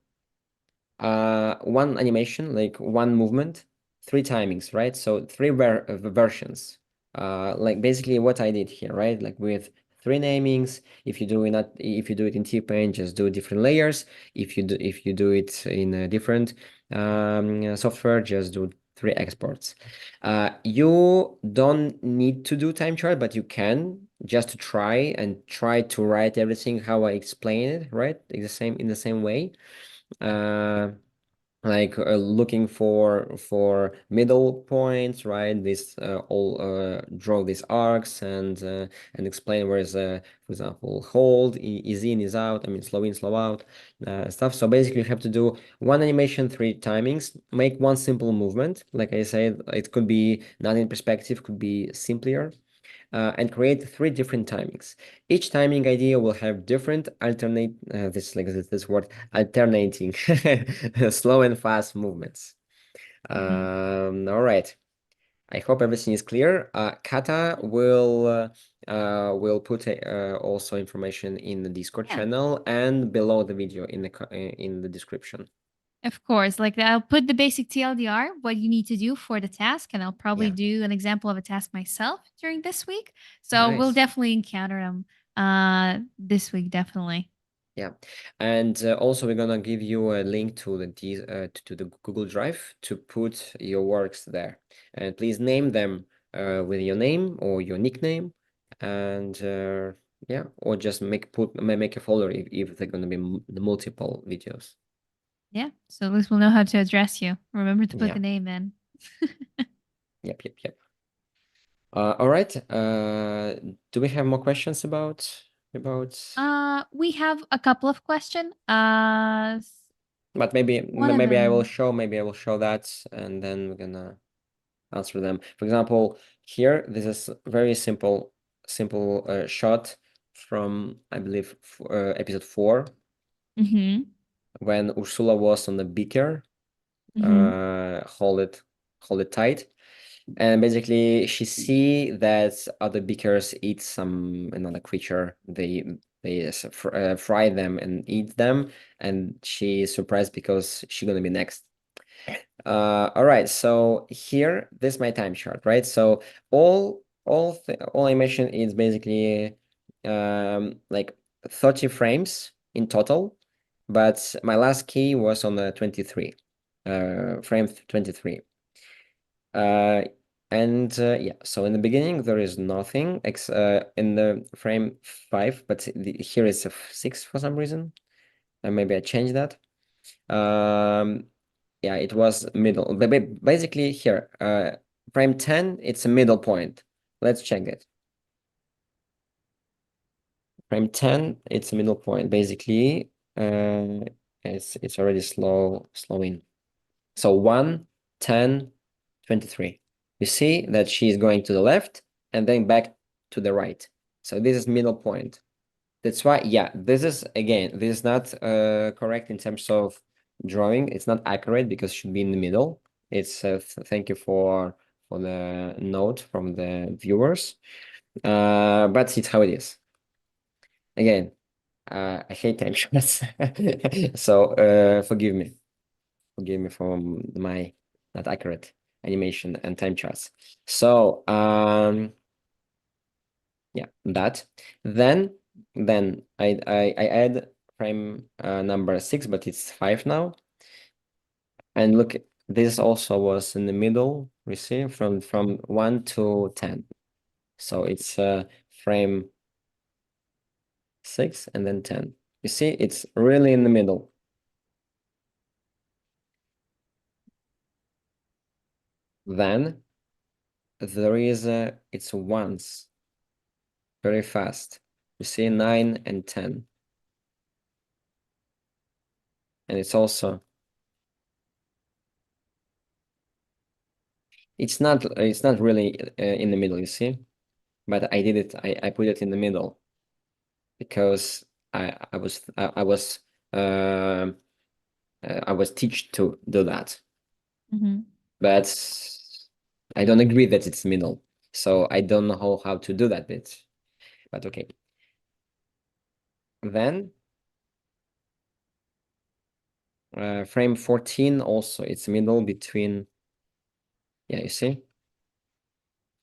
one animation, like one movement, three timings, right? So three versions. Like basically what I did here, right? Like with three namings. If you do it in T-Paint, just do different layers. If you do it in a different software, just do three exports. You don't need to do time chart, but you can, just to try to write everything how I explain it, right? In the same way. Uh, like looking for middle points, right? This all draw these arcs and explain where is for example, hold, is in, is out, I mean slow in, slow out, stuff. So basically you have to do one animation, three timings, make one simple movement. Like I said, it could be not in perspective, could be simpler, and create three different timings. Each timing idea will have different alternate this word, alternating slow and fast movements. Mhm. All right. I hope everything is clear. Kata will put also information in the Discord Yeah, channel and below the video in the description. of course. Like I'll put the basic TLDR, what you need to do for the task, and I'll probably Yeah, do an example of a task myself during this week. So we'll nice. definitely encounter them this week, definitely. Yeah, and also we're gonna give you a link to to the Google Drive to put your works there, and please name them with your name or your nickname, and yeah, or just make a folder if they're gonna be the multiple videos. Yeah. So at least we'll know how to address you. Remember to put Yeah, the name in. yep, yep, yep. All right. Do we have more questions about? We have a couple of questions. But One of them. maybe I will show that, and then we're gonna answer them. For example, here, this is very simple shot from, I believe, episode 4, Mm-hmm. when Ursula was on the beaker. Mm-hmm. Hold it tight. And basically she see that other beakers eat another creature. They fry them and eat them, and she is surprised because she's gonna be next. All right, so here this is my time chart, right? So all animation is basically like 30 frames in total, but my last key was on the 23 frame 23. Yeah, so in the beginning there is nothing in the frame 5, but here is a 6 for some reason, and maybe I changed that. Yeah, it was middle. Basically here, frame 10, it's a middle point. Let's check it. Frame 10, it's a middle point. Basically, it's already slowing. So 1, 10, 23. You see that she's going to the left and then back to the right. So this is middle point. That's why, yeah, this is not correct in terms of drawing. It's not accurate because it should be in the middle. It's thank you for the note from the viewers. But it's how it is. Again, I hate time shots. So forgive me. Forgive me for my not accurate animation and time charts. So yeah, that. Then I add frame number 6, but it's 5 now. And look, this also was in the middle, we see, from 1 to 10. So it's frame 6 and then 10. You see, it's really in the middle. Then there is it's once very fast. You see 9 and 10. And it's also it's not really in the middle, you see, but I did it. I put it in the middle because I was teach to do that, but I don't agree that it's middle, so I don't know how to do that bit, but okay. Then frame 14 also, it's middle between, yeah, you see,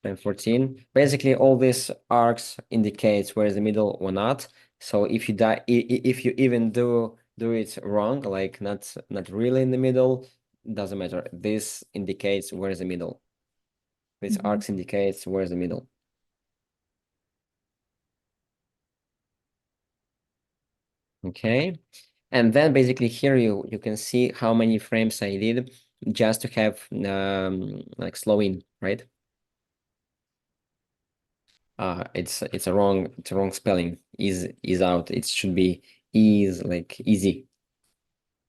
frame 14. Basically, all these arcs indicates where is the middle or not. So if you if you even do it wrong, like not really in the middle, doesn't matter. This indicates where is the middle. This arcs indicates where is the middle. Okay. And then basically here you can see how many frames I did just to have like slow in, right? It's a wrong spelling. Is out. It should be is like easy.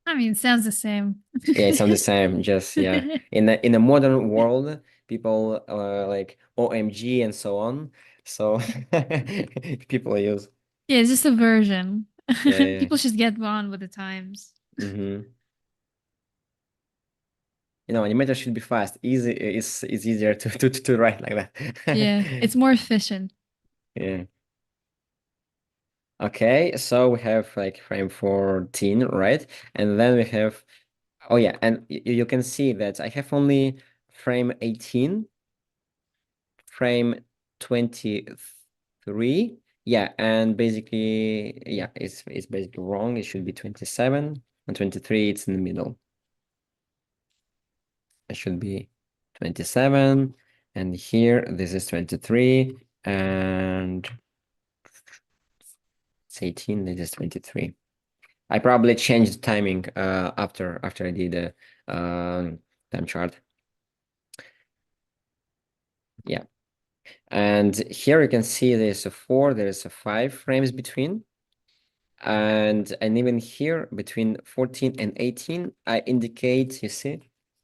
I mean, it sounds the same. Yeah, it sounds the same. Just yeah. In a modern world, people like OMG and so on. So people use. Yeah, it's just a version. Yeah. People should get on with the times. Mm-hmm. You know, animator should be fast. Easy is easier to write like that. Yeah, it's more efficient. Yeah. Okay, so we have like frame 14, right? And then we have, oh yeah, and you can see that I have only frame 18, frame 23. Yeah, and basically, yeah, it's basically wrong. It should be 27 and 23, it's in the middle. It should be 27, and here this is 23, and it's 18, this is 23. I probably changed the timing after I did the time chart. Yeah. And here you can see there's a 4, there's a 5 frames between. And even here between 14 and 18, I indicate, you see,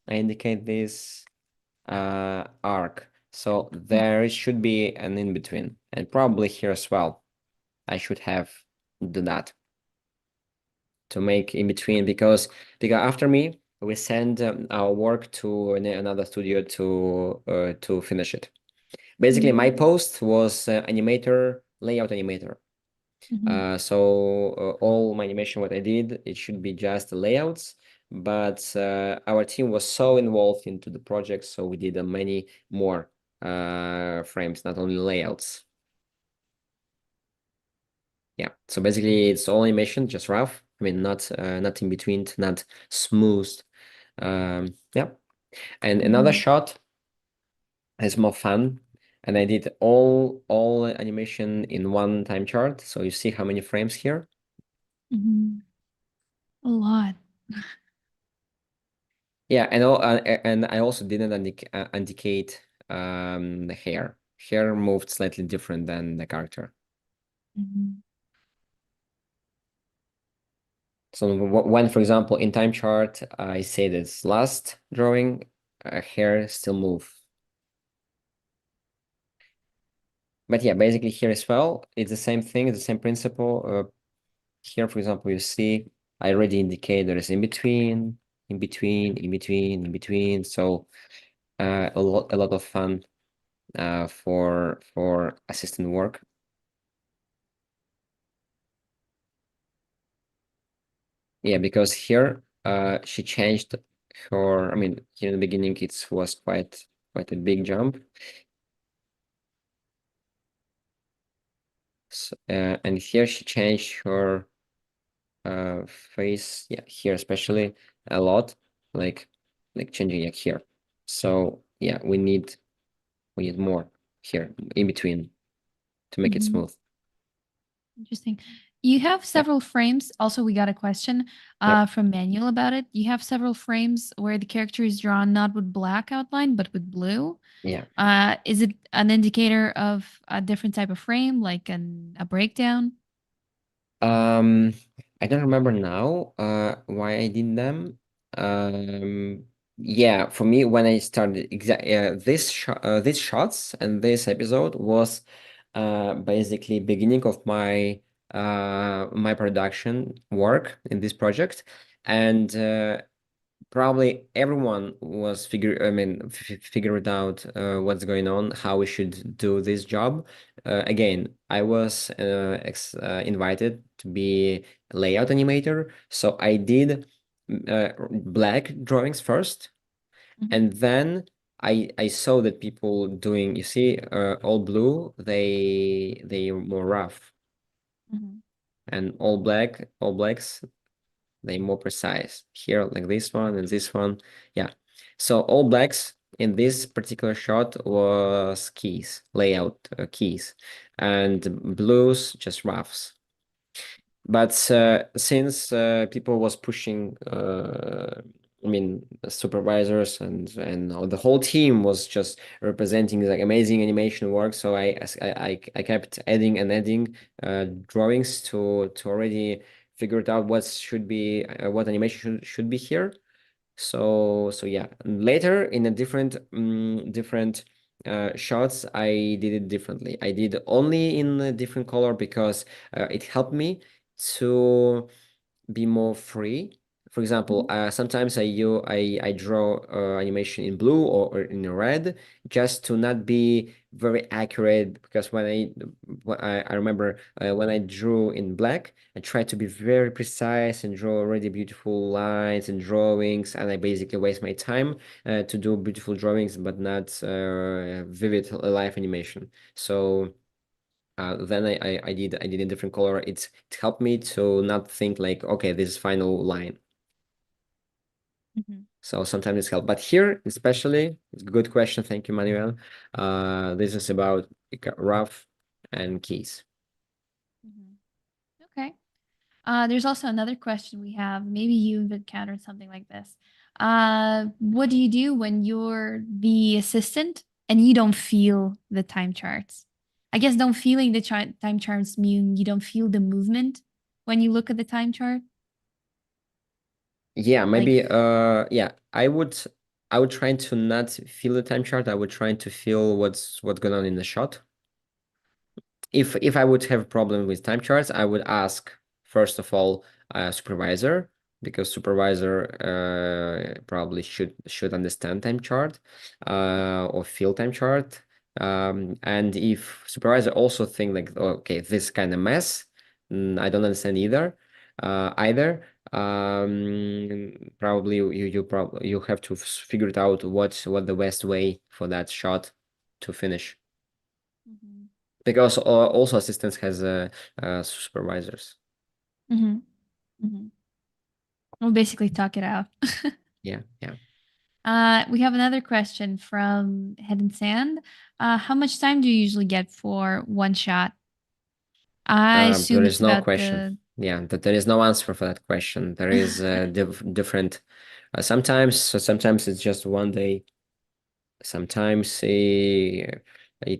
I indicate this arc. So there should be an in between, and probably here as well. I should have do that to make in between because after me, we send our work to another studio to finish it. Basically, my post was animator, layout animator. So all my animation, what I did, it should be just layouts, but our team was so involved into the project, so we did many more frames, not only layouts. Yeah, so basically it's all animation, just rough. I mean, not in between, not smooth. Yeah, and another shot is more fun, and I did all animation in one time chart. So you see how many frames here. A lot. Yeah, and I also didn't indicate the hair. Hair moved slightly different than the character. So when, for example, in time chart, I say this last drawing, hair still move. But yeah, basically here as well, it's the same thing, it's the same principle. Here, for example, you see, I already indicate there is in between, in between, in between, in between. So a lot of fun for assistant work. Yeah, because here she changed her. I mean, here in the beginning it was quite a big jump. So, and here she changed her face. Yeah, here especially a lot, like changing it here. So yeah, we need more here in between to make it smooth. Interesting. You have several frames. Also, we got a question Yep. from Manuel about it. You have several frames where the character is drawn not with black outline, but with blue. Yeah. Is it an indicator of a different type of frame, like a breakdown? I don't remember now why I did them. Yeah, for me when I started these shots and this episode was basically beginning of my my production work in this project, and probably everyone was figured out what's going on, how we should do this job. Again, I was invited to be a layout animator, so I did black drawings first, and then I saw that people doing, you see, all blue, they are more rough, and all blacks, they more precise here, like this one and this one. Yeah, so all blacks in this particular shot was keys, layout keys, and blues just roughs. But since people was pushing I mean, supervisors and the whole team was just representing like amazing animation work, so I kept adding and adding drawings to already figured out what should be what animation should be here. So yeah, and later in a different shots, I did it differently. I did only in a different color because it helped me to be more free. For example, sometimes I draw animation in blue or in red just to not be very accurate, because I remember when I drew in black, I tried to be very precise and draw already beautiful lines and drawings, and I basically waste my time to do beautiful drawings but not vivid live animation. So then I did a different color. It helped me to not think like, okay, this is final line. So sometimes it's helped, but here especially, it's a good question. Thank you, Manuel. This is about rough and keys. Okay. There's also another question we have. Maybe you've encountered something like this. What do you do when you're the assistant and you don't feel the time charts? I guess don't feeling the time charts mean you don't feel the movement when you look at the time chart. Yeah, maybe Like, yeah, I would try to not feel the time chart. I would try to feel what's going on in the shot. If I would have a problem with time charts, I would ask first of all a supervisor because supervisor probably should understand time chart or feel time chart. And if supervisor also think like, okay, this kind of mess, I don't understand either. Probably you have to figure it out what the best way for that shot to finish, because also assistants has supervisors. We'll basically talk it out. Yeah. We have another question from Head and Sand. How much time do you usually get for one shot? I assume There it's is no about question. Yeah, that there is no answer for that question. There is different. Sometimes it's just one day. Sometimes it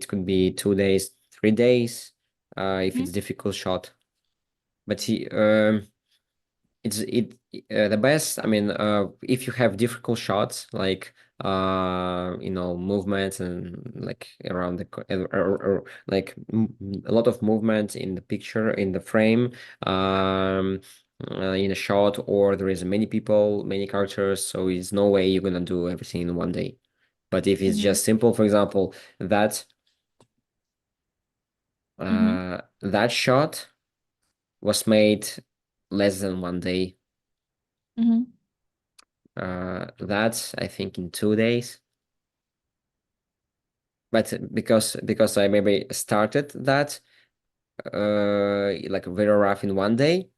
could be 2 days, 3 days, if it's difficult shot. But it's the best. I mean, if you have difficult shots like movements and like around the or like a lot of movement in the picture, in the frame, in a shot, or there is many people, many characters, so it's no way you're gonna do everything in one day. But if it's just simple, for example, that that shot was made less than one day. That's I think in 2 days. But because I maybe started that like very rough in one day,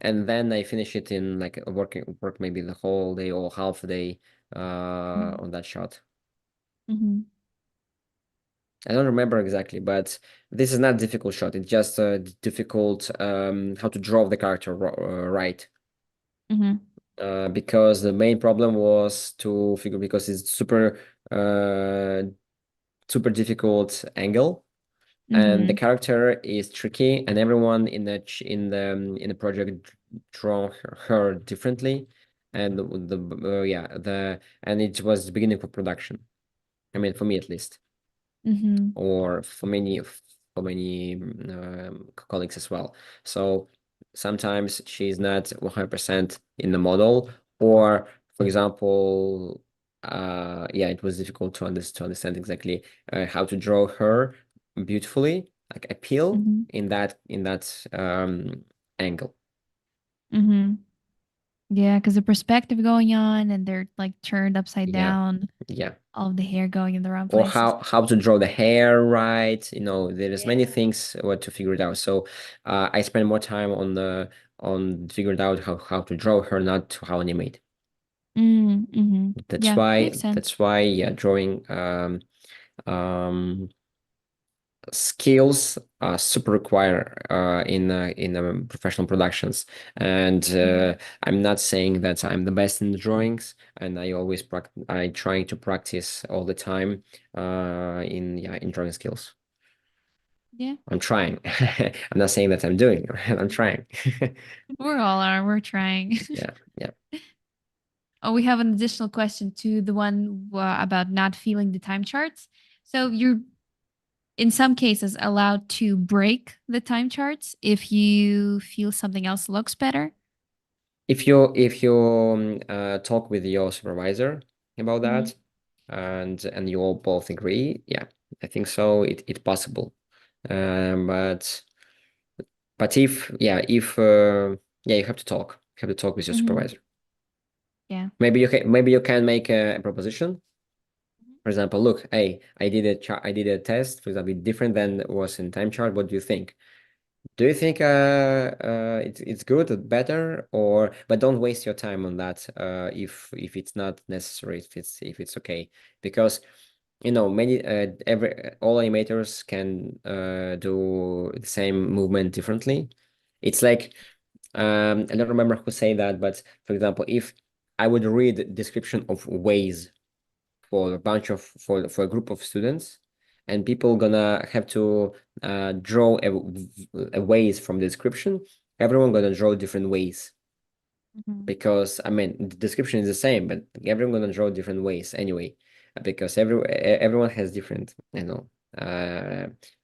and then I finish it in like work maybe the whole day or half a day on that shot. I don't remember exactly, but this is not a difficult shot. It's just difficult how to draw the character right. Because the main problem was to figure, because it's super difficult angle, and the character is tricky, and everyone in the project draw her differently, and and it was the beginning of production. I mean, for me at least, or for many colleagues as well. So sometimes she's not 100% in the model, or for example, it was difficult to understand exactly how to draw her beautifully, like appeal in that angle. Yeah, because the perspective going on and they're like turned upside down, Yeah. all of the hair going in the wrong Or places. how to draw the hair right. There is many things what to figure it out. So I spend more time on figuring out how to draw her, not to how animate. That's Yeah, why makes sense. drawing skills super require in professional productions. And I'm not saying that I'm the best in the drawings, and I try to practice all the time in drawing skills. Yeah, I'm trying. I'm not saying that I'm doing it. I'm trying. we're trying. Yeah. Oh, we have an additional question to the one about not feeling the time charts. So you're, in some cases, allowed to break the time charts if you feel something else looks better. If you talk with your supervisor about that, and you all both agree, yeah, I think so. It's possible. But if you have to talk. You have to talk with your supervisor. Yeah. Maybe you can make a proposition. For example, look, hey, I did a test, for example, different than was in time chart. What do you think? Do you think it's good or better, but don't waste your time on that if it's not necessary, if it's okay, because many all animators can do the same movement differently. It's like I don't remember who say that, but for example, if I would read description of ways for a group of students, and people gonna have to draw a ways from the description, everyone gonna draw different ways, because I mean the description is the same, but everyone gonna draw different ways anyway, because everyone has different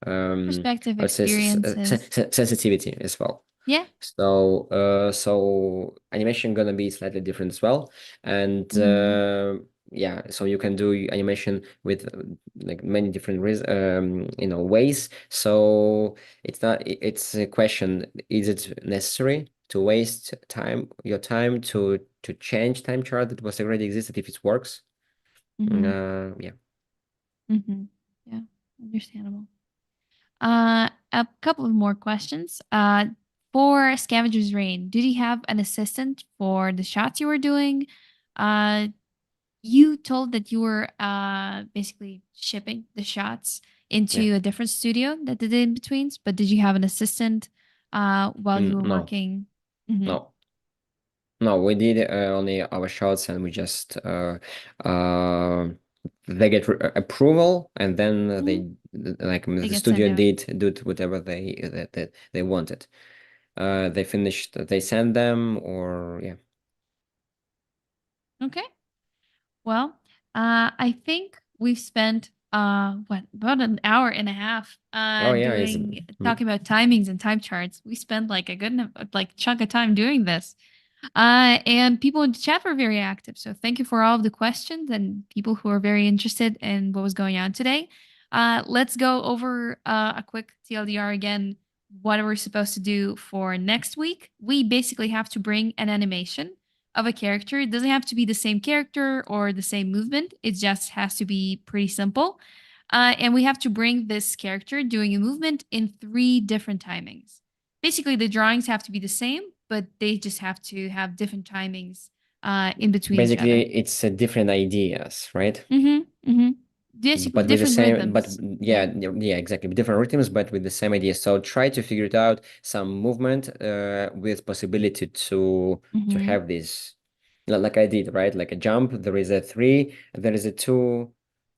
Perspective, let's say experiences. sensitivity as well. Yeah. So animation gonna be slightly different as well, and Mhm. yeah, so you can do animation with like many different ways. So it's a question: is it necessary to waste your time to change time chart that was already existed if it works? Mhm. Yeah. Mhm. Yeah. Understandable. A couple of more questions. For Scavenger's Reign, did you have an assistant for the shots you were doing? Uh, you told that you were basically shipping the shots Yeah. into a different studio that did the in betweens, but did you have an assistant while you were No, working? Hmm. no. No, we did only our shots, and we just uh they get approval, and then Hmm. they like They the get sent studio out. did whatever that they wanted. They finished, they sent them, or yeah. Okay. Well, I think we've spent what about an hour and a half Oh yeah, it's doing talking about timings and time charts. We spent like a good like chunk of time doing this. And people in the chat were very active. So thank you for all of the questions and people who are very interested in what was going on today. Let's go over a quick TLDR again. What we're supposed to do for next week. We basically have to bring an animation of a character. It doesn't have to be the same character or the same movement. It just has to be pretty simple. And we have to bring this character doing a movement in 3 different timings. Basically, the drawings have to be the same, but they just have to have different timings in between each basically other. it's different ideas, right? Mm-hmm. Mm-hmm. Basically, But with the different same, but rhythms. Yeah. yeah, exactly, different rhythms, but with the same idea. So try to figure it out, some movement with possibility to Mm-hmm. have this, like I did, right? Like a jump, there is a 3, there is a 2,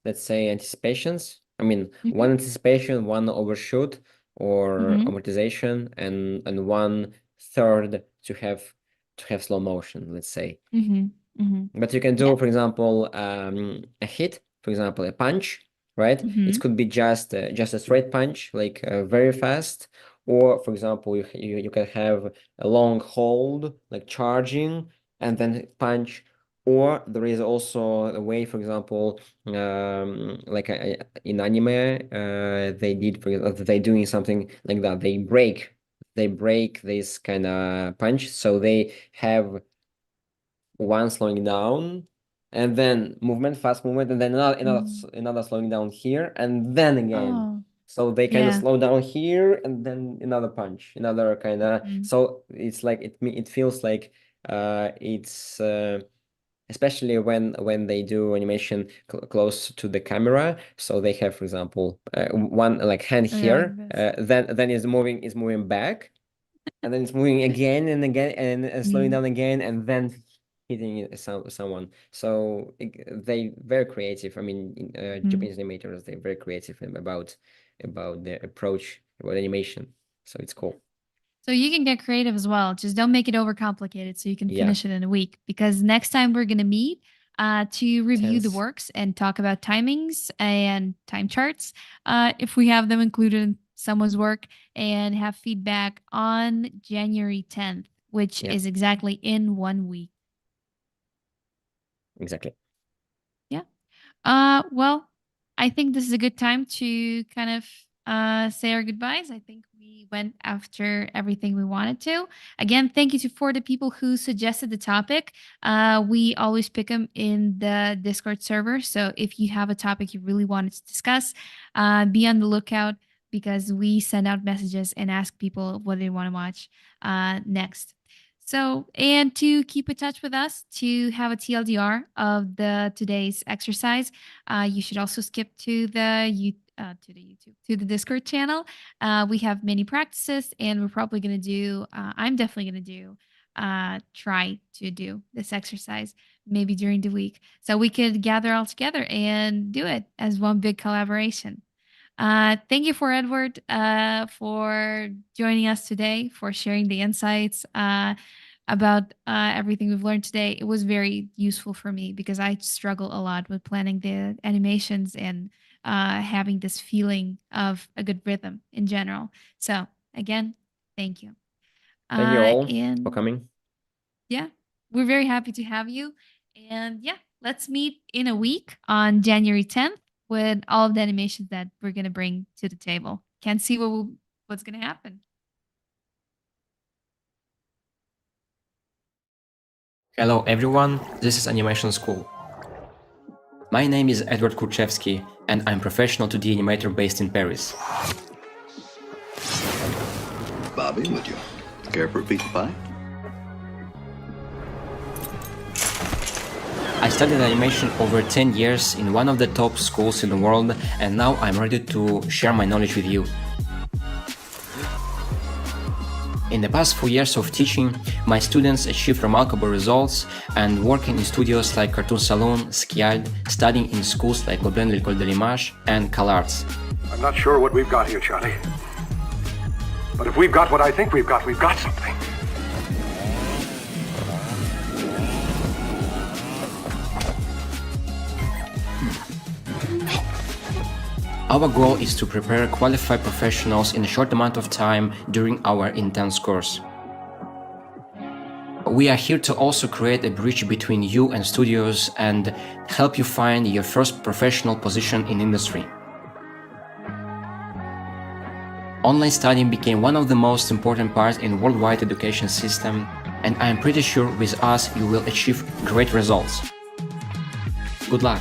let's say anticipations. I mean, one Mm-hmm. anticipation, one overshoot or Mm-hmm. amortization, and one third to have slow motion, let's say. Mm-hmm. Mm-hmm. But you can Yeah. do, for example, a hit, for example, a punch, right? It Mm-hmm. could be just a straight punch, like very fast, or for example, you can have a long hold, like charging, and then punch. Or there is also a way, for example, like in anime, they doing something like that. They break this kind of punch, so they have one slowing down, and then movement, fast movement, and then Mm-hmm. another slowing down here, and then again. Oh, So they kind of yeah. slow down here, and then another punch, another kind of. Mm-hmm. So it's like it feels like it's especially when they do animation close to the camera. So they have, for example, one like hand Oh, yeah, like here, this. then is moving back, and then it's moving again and again, and slowing Mm-hmm. down again, and then hitting someone. So they very creative. I mean, Mm-hmm. Japanese animators, they're very creative about their approach about animation. So it's cool. So you can get creative as well. Just don't make it overcomplicated so you can Yeah, finish it in a week. Because next time we're going to meet to review the tense. works and talk about timings and time charts, if we have them included in someone's work, and have feedback on January 10th, which Yeah, is exactly in 1 week. exactly. Yeah. Well, I think this is a good time to kind of say our goodbyes. I think we went after everything we wanted to. Again, thank you for the people who suggested the topic. We always pick them in the Discord server. So if you have a topic you really wanted to discuss, be on the lookout because we send out messages and ask people what they want to watch next. So, and to keep in touch with us, to have a TLDR of the today's exercise, you should also skip to the YouTube, to the Discord channel. We have many practices, and we're probably going to do. I'm definitely going to do. Try to do this exercise maybe during the week, so we could gather all together and do it as one big collaboration. Thank you for Edward for joining us today, for sharing the insights about everything we've learned today. It was very useful for me because I struggle a lot with planning the animations and having this feeling of a good rhythm in general. So, again, thank you. Thank you all and for coming. yeah, we're very happy to have you. And yeah, let's meet in a week on January 10th with all of the animations that we're gonna bring to the table. Can't see what's gonna happen. Hello everyone, this is Animation School. My name is Edward Kurchevsky and I'm professional 2D animator based in Paris. Bobby, would you care for a piece of pie? I studied animation over 10 years in one of the top schools in the world and now I'm ready to share my knowledge with you. In the past 4 years of teaching, my students achieved remarkable results and working in studios like Cartoon Salon, Skiald, studying in schools like L'École de l'Image and CalArts. I'm not sure what we've got here, Charlie. But if we've got what I think we've got something. Our goal is to prepare qualified professionals in a short amount of time during our intense course. We are here to also create a bridge between you and studios and help you find your first professional position in industry. Online studying became one of the most important parts in worldwide education system, and I am pretty sure with us you will achieve great results. Good luck!